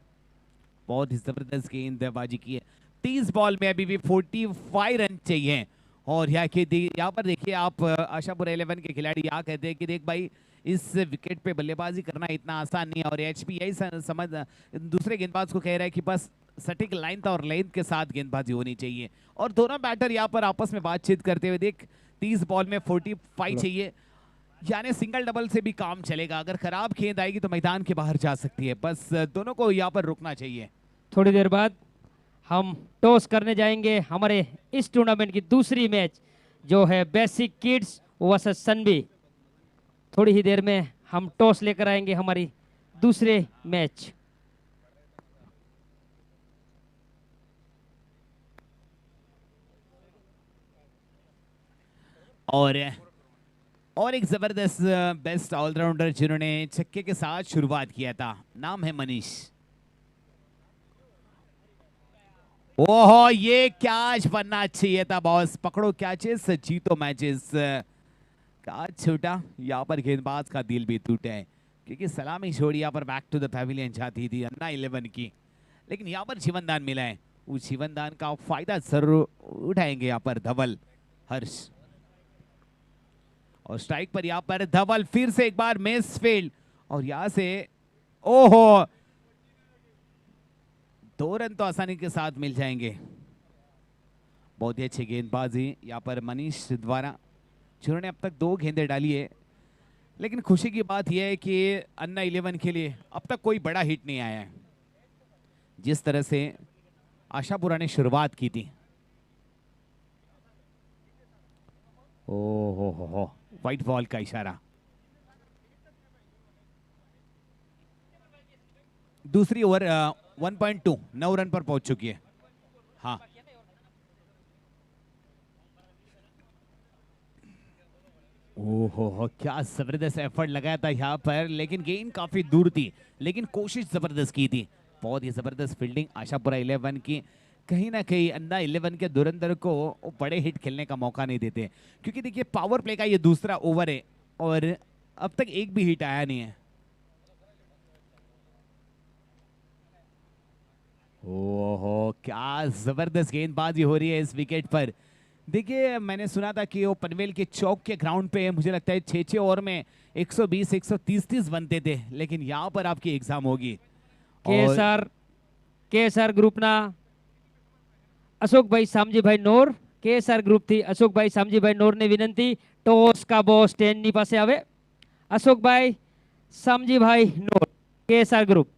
बहुत ही जबरदस्त गेंदबाजी की है। 30 बॉल में अभी भी 45 रन चाहिए। और यहाँ पर देखिए आप, आशापुरा 11 के खिलाड़ी यहाँ कहते हैं कि देख भाई, इस विकेट पे बल्लेबाजी करना इतना आसान नहीं है। और एचपी यही समझ दूसरे गेंदबाज को कह रहा है कि बस सटीक लाइन और लेंथ के साथ गेंदबाजी होनी चाहिए। और दोनों बैटर यहाँ पर आपस में बातचीत करते हुए देख, 30 बॉल में 45 चाहिए, यानी सिंगल डबल से भी काम चलेगा। अगर खराब गेंद आएगी तो मैदान के बाहर जा सकती है, बस दोनों को यहाँ पर रुकना चाहिए। थोड़ी देर बाद हम टॉस करने जाएंगे हमारे इस टूर्नामेंट की दूसरी मैच, जो है बेसिक किड्स वर्सेस सनबी। थोड़ी ही देर में हम टॉस लेकर आएंगे हमारी दूसरे मैच। और एक जबरदस्त बेस्ट ऑलराउंडर जिन्होंने छक्के के साथ शुरुआत किया था, नाम है मनीष। ओहो, ये कैच बनना चाहिए था बॉस, पकड़ो कैचेस जीतो मैचेस। कैच छूटा, यहाँ पर गेंदबाज का दिल भी टूटा है, क्योंकि सलामी छोड़ी यहाँ पर बैक टू द पैविलियन जाती थी अन्ना 11 की, लेकिन यहाँ पर जीवनदान मिला है। उस जीवनदान का फायदा जरूर उठाएंगे यहाँ पर धवल हर्ष। और स्ट्राइक पर यहाँ पर धवल फिर से एक बार मिस फील्ड, और यहाँ से ओहो, 2 रन तो आसानी के साथ मिल जाएंगे। बहुत ही अच्छी गेंदबाजी यहाँ पर मनीष द्वारा, जिन्होंने अब तक 2 गेंदें डाली है। लेकिन खुशी की बात यह है कि अन्ना 11 के लिए अब तक कोई बड़ा हिट नहीं आया है, जिस तरह से आशापुरा ने शुरुआत की थी। ओहो हो, व्हाइट बॉल का इशारा। दूसरी ओवर 1.2 9 रन पर पहुंच चुकी है। हाँ, ओहो हो, क्या जबरदस्त एफर्ट लगाया था यहाँ पर, लेकिन गेंद काफी दूर थी, लेकिन कोशिश जबरदस्त की थी। बहुत ही जबरदस्त फील्डिंग आशापुरा 11 की। कहीं ना कहीं अन्ना 11 के धुरंधर को बड़े हिट खेलने का मौका नहीं देते, क्योंकि देखिए पावर प्ले का ये दूसरा ओवर है और अब तक एक भी हिट आया नहीं है। ओहो, क्या जबरदस्त गेंदबाजी हो रही है इस विकेट पर। देखिए, मैंने सुना था कि वो पनवेल के चौक के ग्राउंड पे मुझे लगता है 6 ओवर में 120 130 बनते थे, लेकिन यहाँ पर आपकी एग्जाम होगी। केएसआर ग्रुप ना अशोक भाई सामजी भाई नोर, केएसआर ग्रुप थी अशोक भाई सामजी भाई नोर ने विनंती, टॉस का बॉस 10 ની પાસે આવે। अशोक भाई सामजी भाई नोर, केएसआर ग्रुप।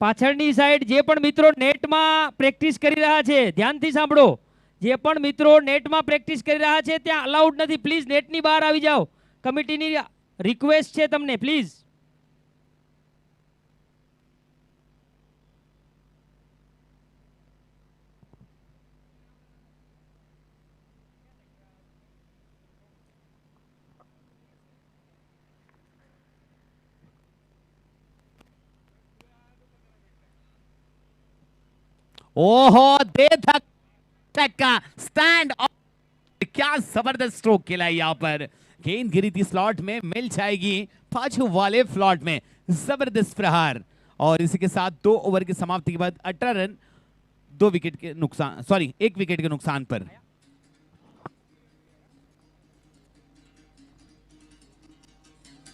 પાછળની સાઈડ જે પણ મિત્રો નેટમાં પ્રેક્ટિસ કરી રહ્યા છે, ધ્યાનથી સાંભળો, જે પણ મિત્રો નેટમાં પ્રેક્ટિસ કરી રહ્યા છે ત્યાં અલાઉડ નથી, પ્લીઝ નેટની બહાર આવી જાઓ, કમિટીની રિક્વેસ્ટ છે તમને, પ્લીઝ। ओहो, दे धक्का, स्टैंड अप, क्या जबरदस्त स्ट्रोक खेला है यहाँ पर। गेंद गिरी थी स्लॉट में, मिल जाएगी पाछू वाले फ्लॉट में, जबरदस्त प्रहार। और इसी के साथ 2 ओवर की समाप्ति के बाद 18 रन 2 विकेट के नुकसान, सॉरी 1 विकेट के नुकसान पर।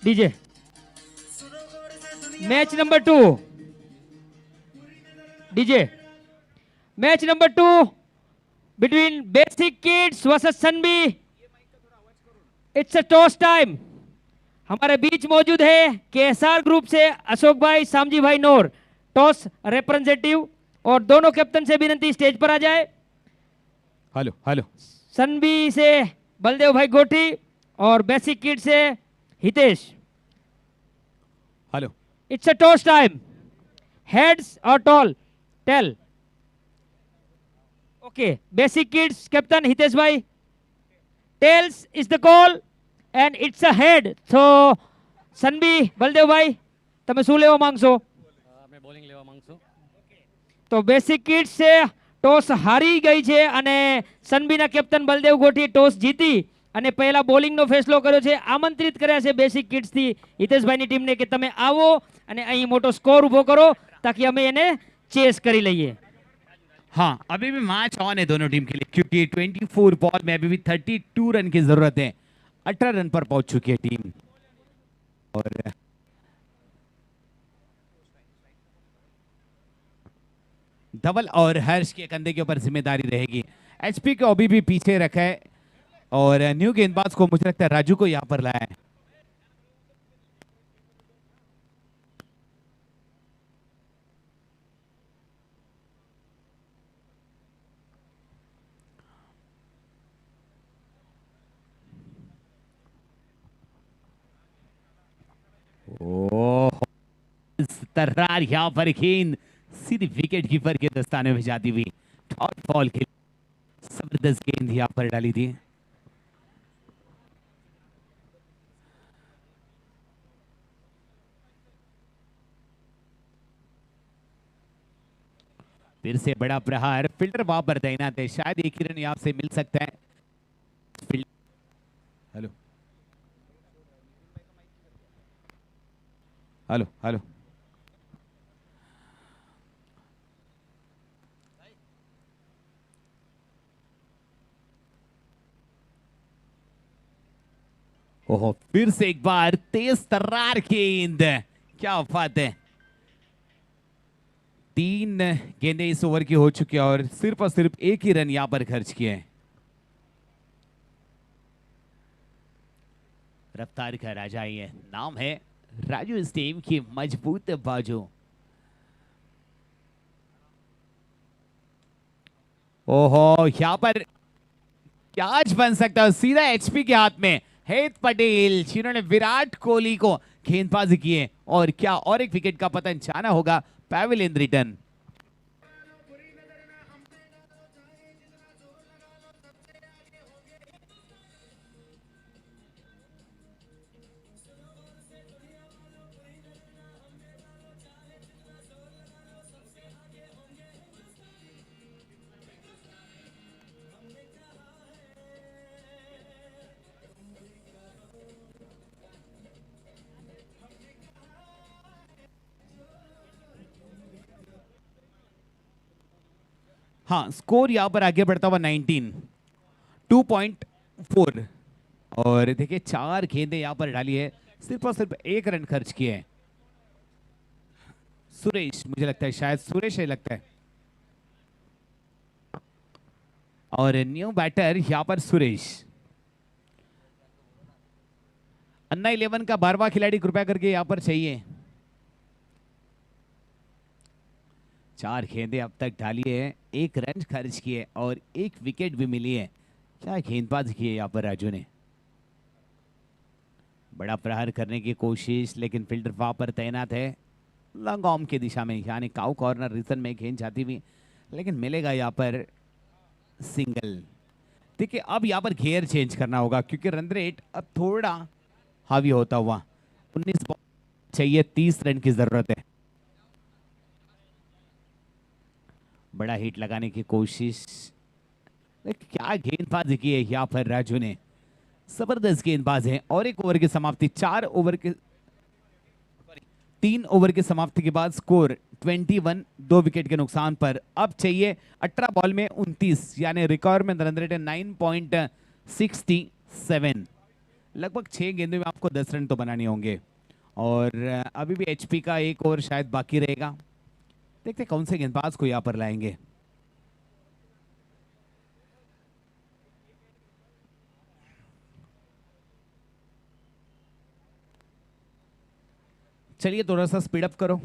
DJ match number 2, DJ match number 2 between basic kids versus सनबी। It's a toss time. हमारे बीच मौजूद है केएसआर ग्रुप से अशोक भाई सामजी भाई नोर, टॉस रिप्रेजेंटेटिव, और दोनों कैप्टन से विनंती स्टेज पर आ जाए। Hello hello. सनबी से बलदेव भाई गोटी और बेसिक किड से Hitesh. Hello, it's a toss time, heads और tail. Okay, basic kids captain Hitesh भाई, tails is the call and it's a head. तो सनबी बलदेव भाई તમે શું લેવા માંગશો? અમે બોલિંગ લેવા માંગશું. તો બેસિક કિડ્સ છે ટોસ હારી ગઈ છે અને સનબીના કેપ્ટન બલદેવ ગોઠી ટોસ જીતી અને પહેલા બોલિંગનો ફેસલો કર્યો છે. આમંત્રિત કર્યા છે બેસિક કિડ્સથી હિતેશભાઈની ટીમને કે તમે આવો અને અહીં મોટો સ્કોર ઊભો કરો તાकि અમે એને ચેસ કરી લઈએ. हाँ, अभी भी मैच ऑन है दोनों टीम के लिए, क्योंकि 24 बॉल में अभी भी 32 रन की जरूरत है. 18 रन पर पहुंच चुकी है टीम. और धवल और हर्ष के कंधे के ऊपर जिम्मेदारी रहेगी. एचपी को अभी भी पीछे रखा है और न्यू गेंदबाज को मुझे लगता है राजू को यहां पर लाया है. ओह, इस तर्रार यहां पर गेंद सीधी विकेट कीपर के दस्ताने में जाती हुई डॉट बॉल के जबरदस्त गेंद यहां पर डाली थी. फिर से बड़ा प्रहार, फील्डर वहां पर तैनात है, शायद एक ही रन यहां से मिल सकता है. हेलो हेलो हेलो, ओहो, फिर से एक बार तेज तर्रार गेंद, क्या बात है. 3 गेंदें इस ओवर की हो चुकी है और सिर्फ एक ही रन यहां पर खर्च किए हैं. रफ्तार का राजा ही है, नाम है राजू. इस टीम की मजबूत बाजू. ओहो, यहां पर कैच बन सकता है सीधा एचपी के हाथ में. हेत पटेल जिन्होंने विराट कोहली को गेंदबाजी की है और क्या और एक विकेट का पतन जाना होगा पैवेलियन रिटर्न. हाँ, स्कोर यहां पर आगे बढ़ता हुआ 19, 2.4. और देखिए 4 गेंदें यहां पर डाली है, सिर्फ और सिर्फ 1 रन खर्च किए हैं. सुरेश, मुझे लगता है शायद सुरेश है लगता है. और न्यू बैटर यहां पर सुरेश. अन्ना 11 का 12वां खिलाड़ी कृपया करके यहां पर चाहिए. 4 गेंदें अब तक डाली है, 1 रन खर्च किए और 1 विकेट भी मिली है. क्या गेंदबाजी की है यहाँ पर राजू ने. बड़ा प्रहार करने की कोशिश, लेकिन फील्डर वहां पर तैनात है लॉन्ग ऑर्म की दिशा में, यानी काउ कॉर्नर रीजन में गेंद जाती हुई, लेकिन मिलेगा यहाँ पर सिंगल. देखिए अब यहाँ पर घेर चेंज करना होगा क्योंकि रन रेट अब थोड़ा हावी होता हुआ. 19 बॉल चाहिए, 30 रन की जरूरत है. बड़ा हिट लगाने की कोशिश, क्या गेंदबाजी की है यहाँ पर राजू ने. जबरदस्त गेंदबाज है. और एक ओवर की समाप्ति, 3 ओवर की समाप्ति के बाद स्कोर 21, 2 विकेट के नुकसान पर. अब चाहिए 18 बॉल में 29, यानी रिक्वायरमेंट रन रेट है 9.67. लगभग 6 गेंदों में आपको 10 रन तो बनाने होंगे. और अभी भी एचपी का एक ओवर शायद बाकी रहेगा. देखते कौन से गेंदबाज को यहां पर लाएंगे. चलिए थोड़ा सा स्पीड अप करो.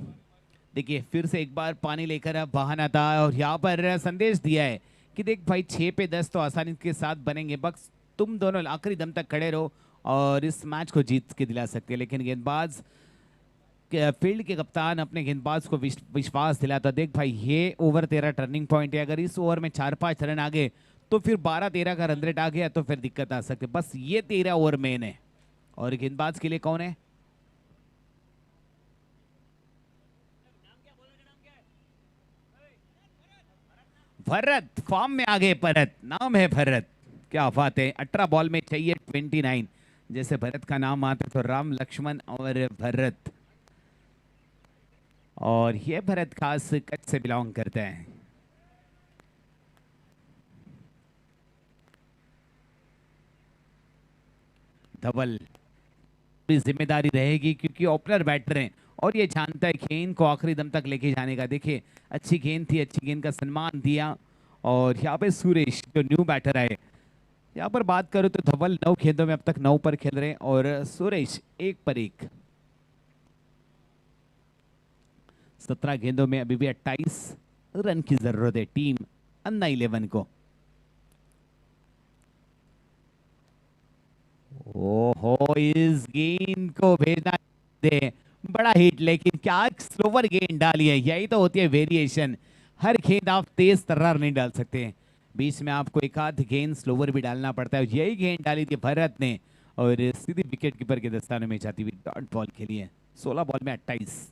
देखिए फिर से एक बार पानी लेकर अब बहाना था और यहाँ पर संदेश दिया है कि देख भाई 6 पे 10 तो आसानी के साथ बनेंगे, बस तुम दोनों आखिरी दम तक खड़े रहो और इस मैच को जीत के दिला सकते हैं। लेकिन गेंदबाज फील्ड के कप्तान अपने गेंदबाज को विश्वास दिलाता, देख भाई ये ओवर तेरा टर्निंग पॉइंट है, अगर इस ओवर में 4-5 रन आ गए तो फिर 12-13 का रन रेट आ गया तो फिर दिक्कत आ सकती है। बस ये 13 ओवर मेन है। और गेंदबाज के लिए कौन है? भरत फॉर्म में आगे, भरत नाम है भरत, क्या बात है। 18 बॉल में चाहिए 29। जैसे भरत का नाम आता तो राम लक्ष्मण और भरत, और ये भरत खास कच्छ से बिलोंग करते हैं। धवल भी जिम्मेदारी रहेगी क्योंकि ओपनर बैटर हैं और ये जानता है गेंद को आखिरी दम तक लेके जाने का। देखिए अच्छी गेंद थी, अच्छी गेंद का सम्मान दिया। और यहाँ पे सुरेश जो न्यू बैटर आए, यहाँ पर बात करूँ तो धवल 9 गेंदों में अब तक 9 पर खेल रहे हैं और सुरेश 1 पर 1। 17 गेंदों में अभी भी 28 रन की जरूरत है टीम अन्ना 11 को। ओहो, इस गेंद को भेजना दे, बड़ा हिट, लेकिन क्या स्लोवर गेंद डाली है। यही तो होती है वेरिएशन, हर गेंद आप तेज तर्रार नहीं डाल सकते, बीच में आपको एक आध गेंद स्लोवर भी डालना पड़ता है। यही गेंद डाली थी भरत ने और सीधी विकेट कीपर के दस्ताने में जाती हुई डॉट बॉल खेली है। 16 बॉल में 28।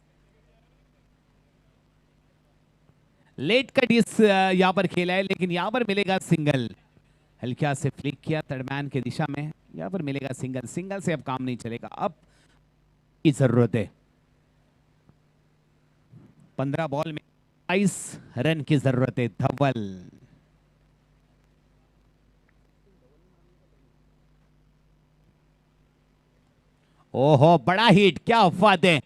लेट कट इस यहाँ पर खेला है, लेकिन यहाँ पर मिलेगा सिंगल। हल्का से फ्लिक किया थर्ड मैन के दिशा में, यहाँ पर मिलेगा सिंगल। सिंगल से अब काम नहीं चलेगा, अब की जरूरत है। 15 बॉल में 22 रन की जरूरत है। धवल ओहो, बड़ा हिट, क्या बात है।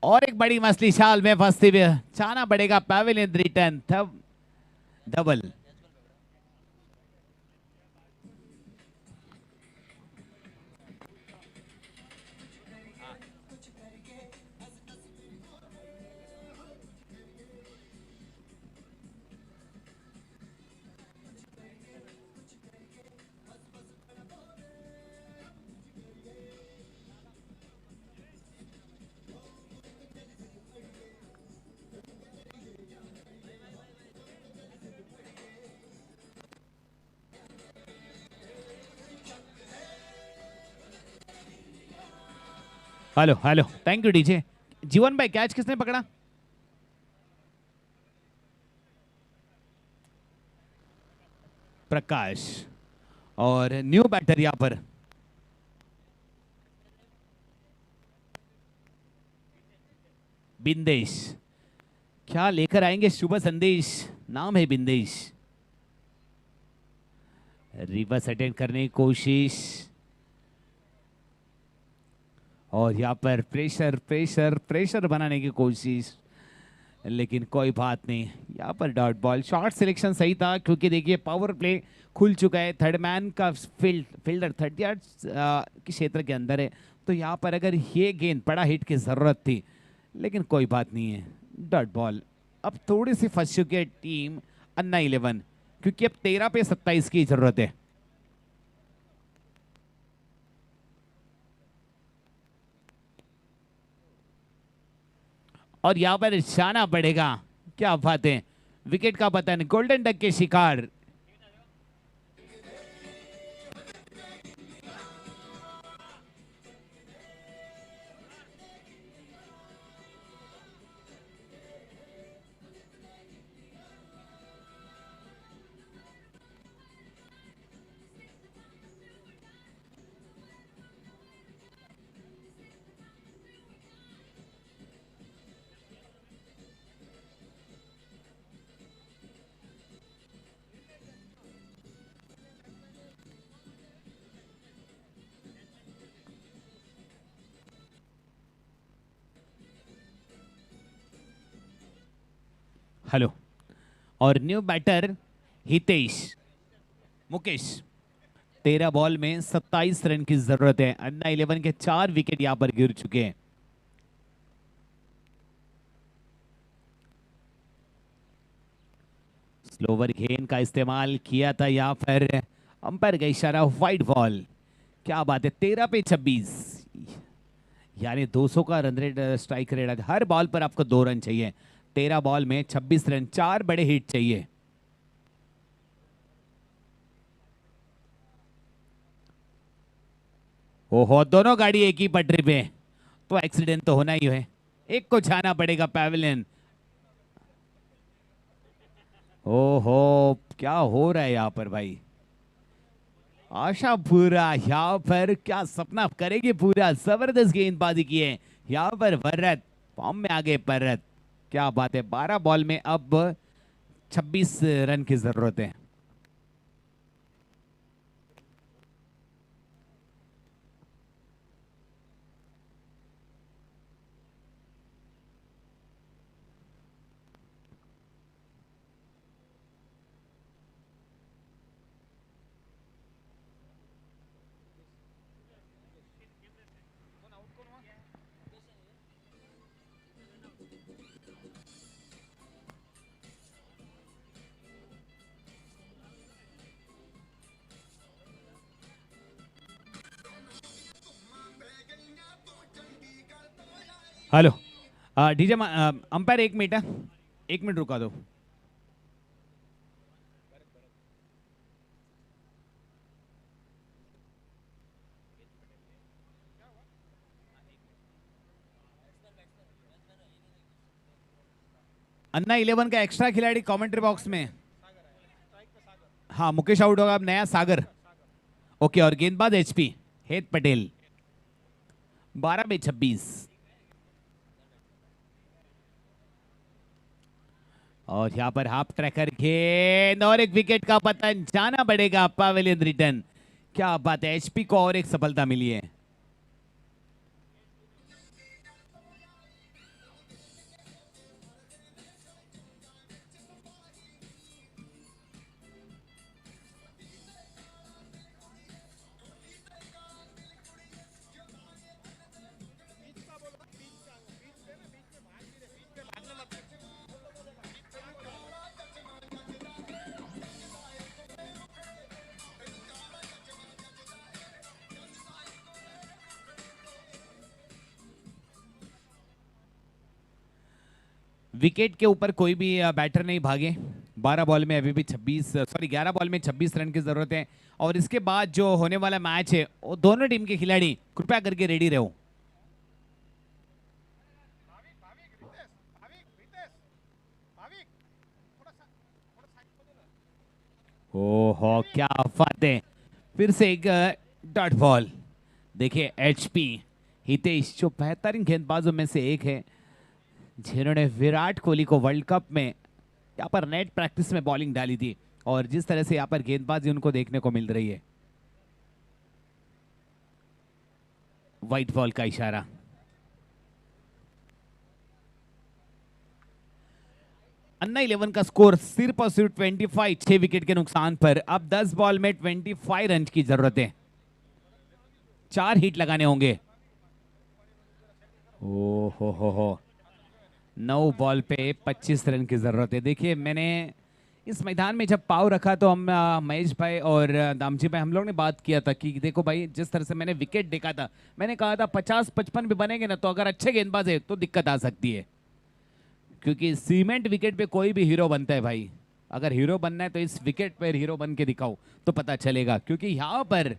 और एक बड़ी मछली शाल में फंसती हुई, चाहना पड़ेगा pavilion return. Dhaval hello hello, thank you DJ. Jeevan भाई कैच किसने पकड़ा? प्रकाश। और न्यू बैटर यहां पर बिंदेश। क्या लेकर आएंगे शुभ संदेश? नाम है बिंदेश। रिवर्स अटेंड करने की कोशिश और यहाँ पर प्रेशर प्रेशर प्रेशर बनाने की कोशिश, लेकिन कोई बात नहीं। यहाँ पर डॉट बॉल। शॉट सिलेक्शन सही था क्योंकि देखिए पावर प्ले खुल चुका है, थर्ड मैन का फील्डर 30 यार्ड्स के क्षेत्र के अंदर है, तो यहाँ पर अगर ये गेंद बड़ा हिट की ज़रूरत थी, लेकिन कोई बात नहीं है। Dot ball. अब थोड़ी सी फंस चुकी है टीम अन्ना 11 क्योंकि अब 13 पे 27 की ज़रूरत है। और यहां पर जाना पड़ेगा, क्या बात है। विकेट का पतन, गोल्डन डक के शिकार। हेलो। और new batter Hitesh Mukesh. 13 ball में 27 रन की जरूरत है। अन्ना 11 के 4 विकेट यहां पर गिर चुके हैं। स्लोवर गेंद का इस्तेमाल किया था यहाँ पर, अंपायर का इशारा वाइड बॉल। क्या बात है, 13 पे 26, यानी 200 का रन रेट, स्ट्राइक रेट। हर बॉल पर आपको 2 रन चाहिए। 13 बॉल में 26 रन, 4 बड़े हिट चाहिए। ओहो, दोनों गाड़ी एक ही पटरी पे, तो एक्सीडेंट तो होना ही है। एक को जाना पड़ेगा पैवेलियन। ओहो, क्या हो रहा है यहाँ पर भाई। आशा पूरा यहाँ पर क्या सपना करेगी पूरा। जबरदस्त गेंदबाजी की है यहाँ पर भरत, फॉर्म में आगे भरत। क्या बात है, 12 बॉल में अब 26 रन की जरूरत है। Hello, DJ umpire, 1 minute, 1 minute रुका दो। अन्ना 11 का एक्स्ट्रा खिलाड़ी कमेंट्री बॉक्स में। हाँ, मुकेश आउट होगा, अब नया सागर। ओके, और गेंदबाज एचपी हेत पटेल। 12 में 26, और यहां पर हाफ ट्रैकर गेंद और एक विकेट का पतन, जाना पड़ेगा पैवेलियन रिटर्न। क्या बात है, एचपी को और एक सफलता मिली है। विकेट के ऊपर कोई भी बैटर नहीं भागे। 12 बॉल में अभी भी 11 बॉल में 26 रन की जरूरत है। और इसके बाद जो होने वाला मैच है, वो दोनों टीम के खिलाड़ी कृपया करके रेडी रहो। ओहो, क्या बात है, फिर से एक डॉट बॉल। देखिए, एचपी हितेश जो बेहतरीन गेंदबाजों में से एक है, जिन्होंने विराट कोहली को वर्ल्ड कप में यहाँ पर नेट प्रैक्टिस में बॉलिंग डाली थी, और जिस तरह से यहाँ पर गेंदबाजी उनको देखने को मिल रही है। व्हाइट बॉल का इशारा। अन्ना 11 का स्कोर सिर्फ और सिर्फ 25, 6 विकेट के नुकसान पर। अब 10 बॉल में 25 रन की जरूरत है। 4 हिट लगाने होंगे। ओ हो 9 बॉल पे 25 रन की जरूरत है। देखिए, मैंने इस मैदान में जब पाव रखा तो हम महेश भाई और दामजी भाई, हम लोग ने बात किया था कि देखो भाई, जिस तरह से मैंने विकेट देखा था, मैंने कहा था 50-55 भी बनेंगे ना, तो अगर अच्छे गेंदबाज है तो दिक्कत आ सकती है। क्योंकि सीमेंट विकेट पे कोई भी हीरो बनता है भाई। अगर हीरो बनना है तो इस विकेट पर हीरो बन के दिखाओ तो पता चलेगा। क्योंकि यहाँ पर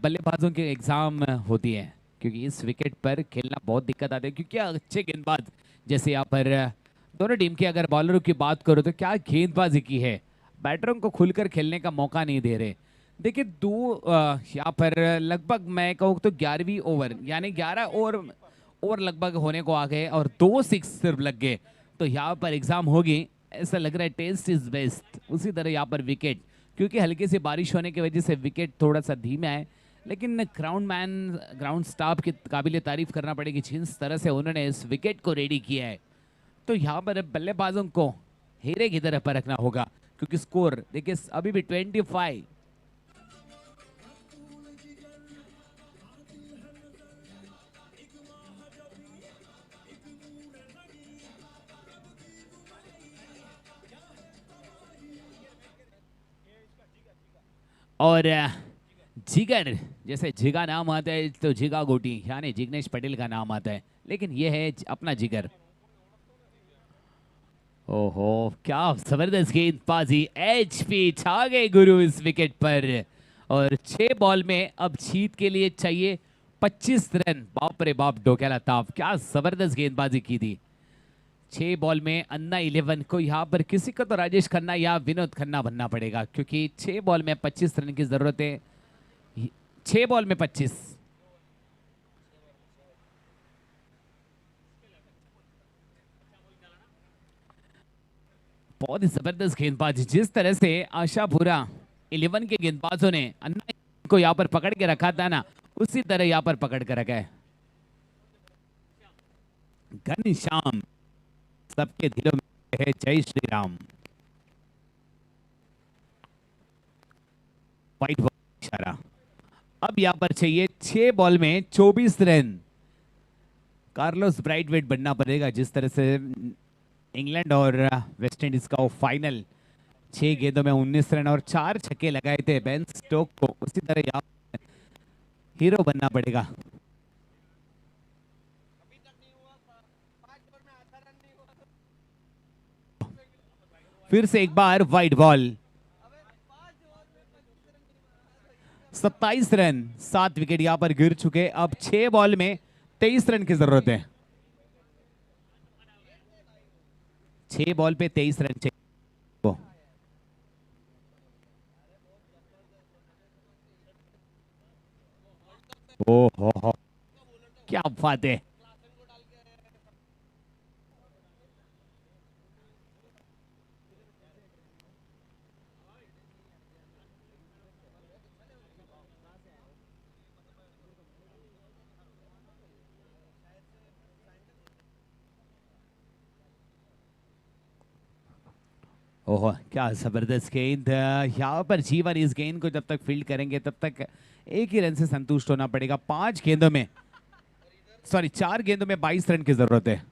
बल्लेबाजों के एग्जाम होती है, क्योंकि इस विकेट पर खेलना बहुत दिक्कत आती है। क्योंकि अच्छे गेंदबाज, जैसे यहाँ पर दोनों टीम की अगर बॉलरों की बात करो तो क्या गेंदबाजी की है, बैटरों को खुलकर खेलने का मौका नहीं दे रहे। देखिए, यहाँ पर लगभग मैं कहूँ तो 11वीं ओवर, यानी 11 ओवर लगभग होने को आ गए और 2 सिक्स सिर्फ लग गए। तो यहाँ पर एग्जाम होगी, ऐसा लग रहा है। Test is best. उसी तरह यहाँ पर विकेट, क्योंकि हल्की सी बारिश होने की वजह से विकेट थोड़ा सा धीमा है, लेकिन ग्राउंड स्टाफ की काबिल तारीफ करना पड़ेगी जिस तरह से उन्होंने इस विकेट को रेडी किया है। तो यहाँ पर बल्लेबाजों को हीरे की तरह परखना होगा, क्योंकि स्कोर देखिए अभी भी 25। और जिगर, जैसे जिगा नाम आता है तो जिगा गोटी यानी जिग्नेश पटेल का नाम आता है, लेकिन ये है अपना जिगर। ओहो, क्या जबरदस्त गेंदबाजी, एचपी छा गए गुरु इस विकेट पर। और 6 बॉल में अब जीत के लिए चाहिए 25 रन। बाप रे बाप, डोकेला ताप, क्या जबरदस्त गेंदबाजी की थी। 6 बॉल में अन्ना 11 को यहाँ पर किसी को तो राजेश खन्ना या विनोद खन्ना बनना पड़ेगा, क्योंकि 6 बॉल में 25 रन की जरूरत है। 6 बॉल में 25। बहुत ही जबरदस्त गेंदबाजी, जिस तरह से आशापुरा 11 के गेंदबाजों ने अन्ना को यहाँ पर पकड़ के रखा था ना, उसी तरह यहाँ पर पकड़ कर रखा है। घनश्याम सबके दिलों में है जय श्री राम। वाइट बॉल इशारा। अब यहाँ पर चाहिए 6 बॉल में 24 रन। कार्लोस ब्राइटवेट बनना पड़ेगा, जिस तरह से इंग्लैंड और वेस्ट इंडीज का वो फाइनल 6 गेंदों में 19 रन और 4 छक्के लगाए थे बेन स्टोक को, उसी तरह यहाँ हीरो बनना पड़ेगा। फिर से एक बार वाइड बॉल। 27 रन, 7 विकेट यहां पर गिर चुके। अब 6 बॉल में 23 रन की जरूरत है। 6 बॉल पे 23 रन चाहिए। ओहो, क्या बात है। ओह, क्या जबरदस्त गेंद। यहाँ पर जीवन इस गेंद को जब तक फील्ड करेंगे तब तक एक ही रन से संतुष्ट होना पड़ेगा। 4 गेंदों में 22 रन की जरूरत है।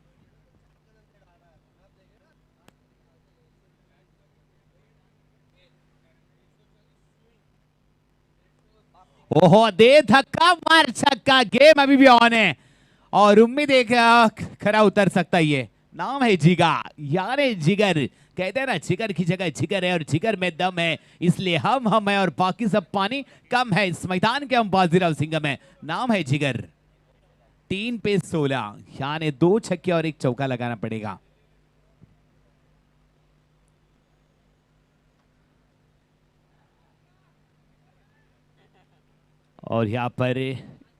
ओहो, दे धक्का मार छक्का, गेम अभी भी ऑन है और उम्मीद एक खरा उतर सकता है। ये नाम है जिगा, यानी जिगर। कहते हैं ना, जिगर की जगह जिगर है और जिगर में दम है, इसलिए हम है और बाकी सब पानी कम है। इस मैदान के हम बाजीराव सिंघम है, नाम है जिगर। 3 पे 16, यानी 2 छक्के और 1 चौका लगाना पड़ेगा। और यहाँ पर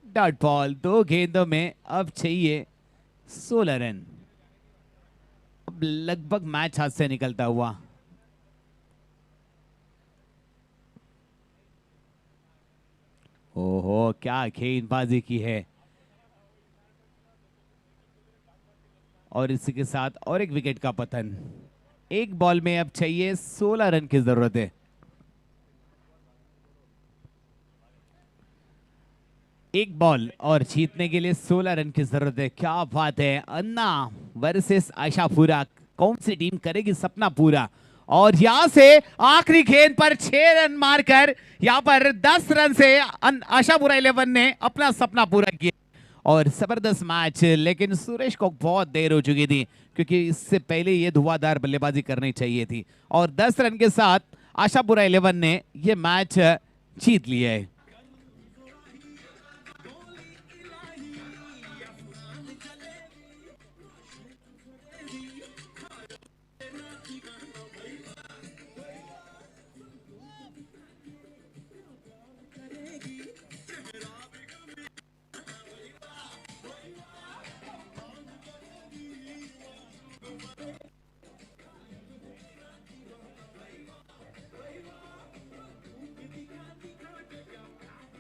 डॉट बॉल, 2 गेंदों में अब चाहिए 16 रन। अब लगभग मैच हाथ से निकलता हुआ। ओहो, क्या गेंदबाजी की है। और इसी के साथ और एक विकेट का पतन। 1 बॉल में अब चाहिए 16 रन की जरूरत है। 1 बॉल और जीतने के लिए 16 रन की जरूरत है। क्या बात है। अन्ना वर्सेस आशापुरा, कौन सी टीम करेगी सपना पूरा। और यहां से आखिरी गेंद पर 6 रन मारकर यहां पर 10 रन से आशापुरा 11 ने अपना सपना पूरा किया। और जबरदस्त मैच, लेकिन सुरेश को बहुत देर हो चुकी थी, क्योंकि इससे पहले ये धुआंधार बल्लेबाजी करनी चाहिए थी। और 10 रन के साथ आशापुरा 11 ने ये मैच जीत लिया है।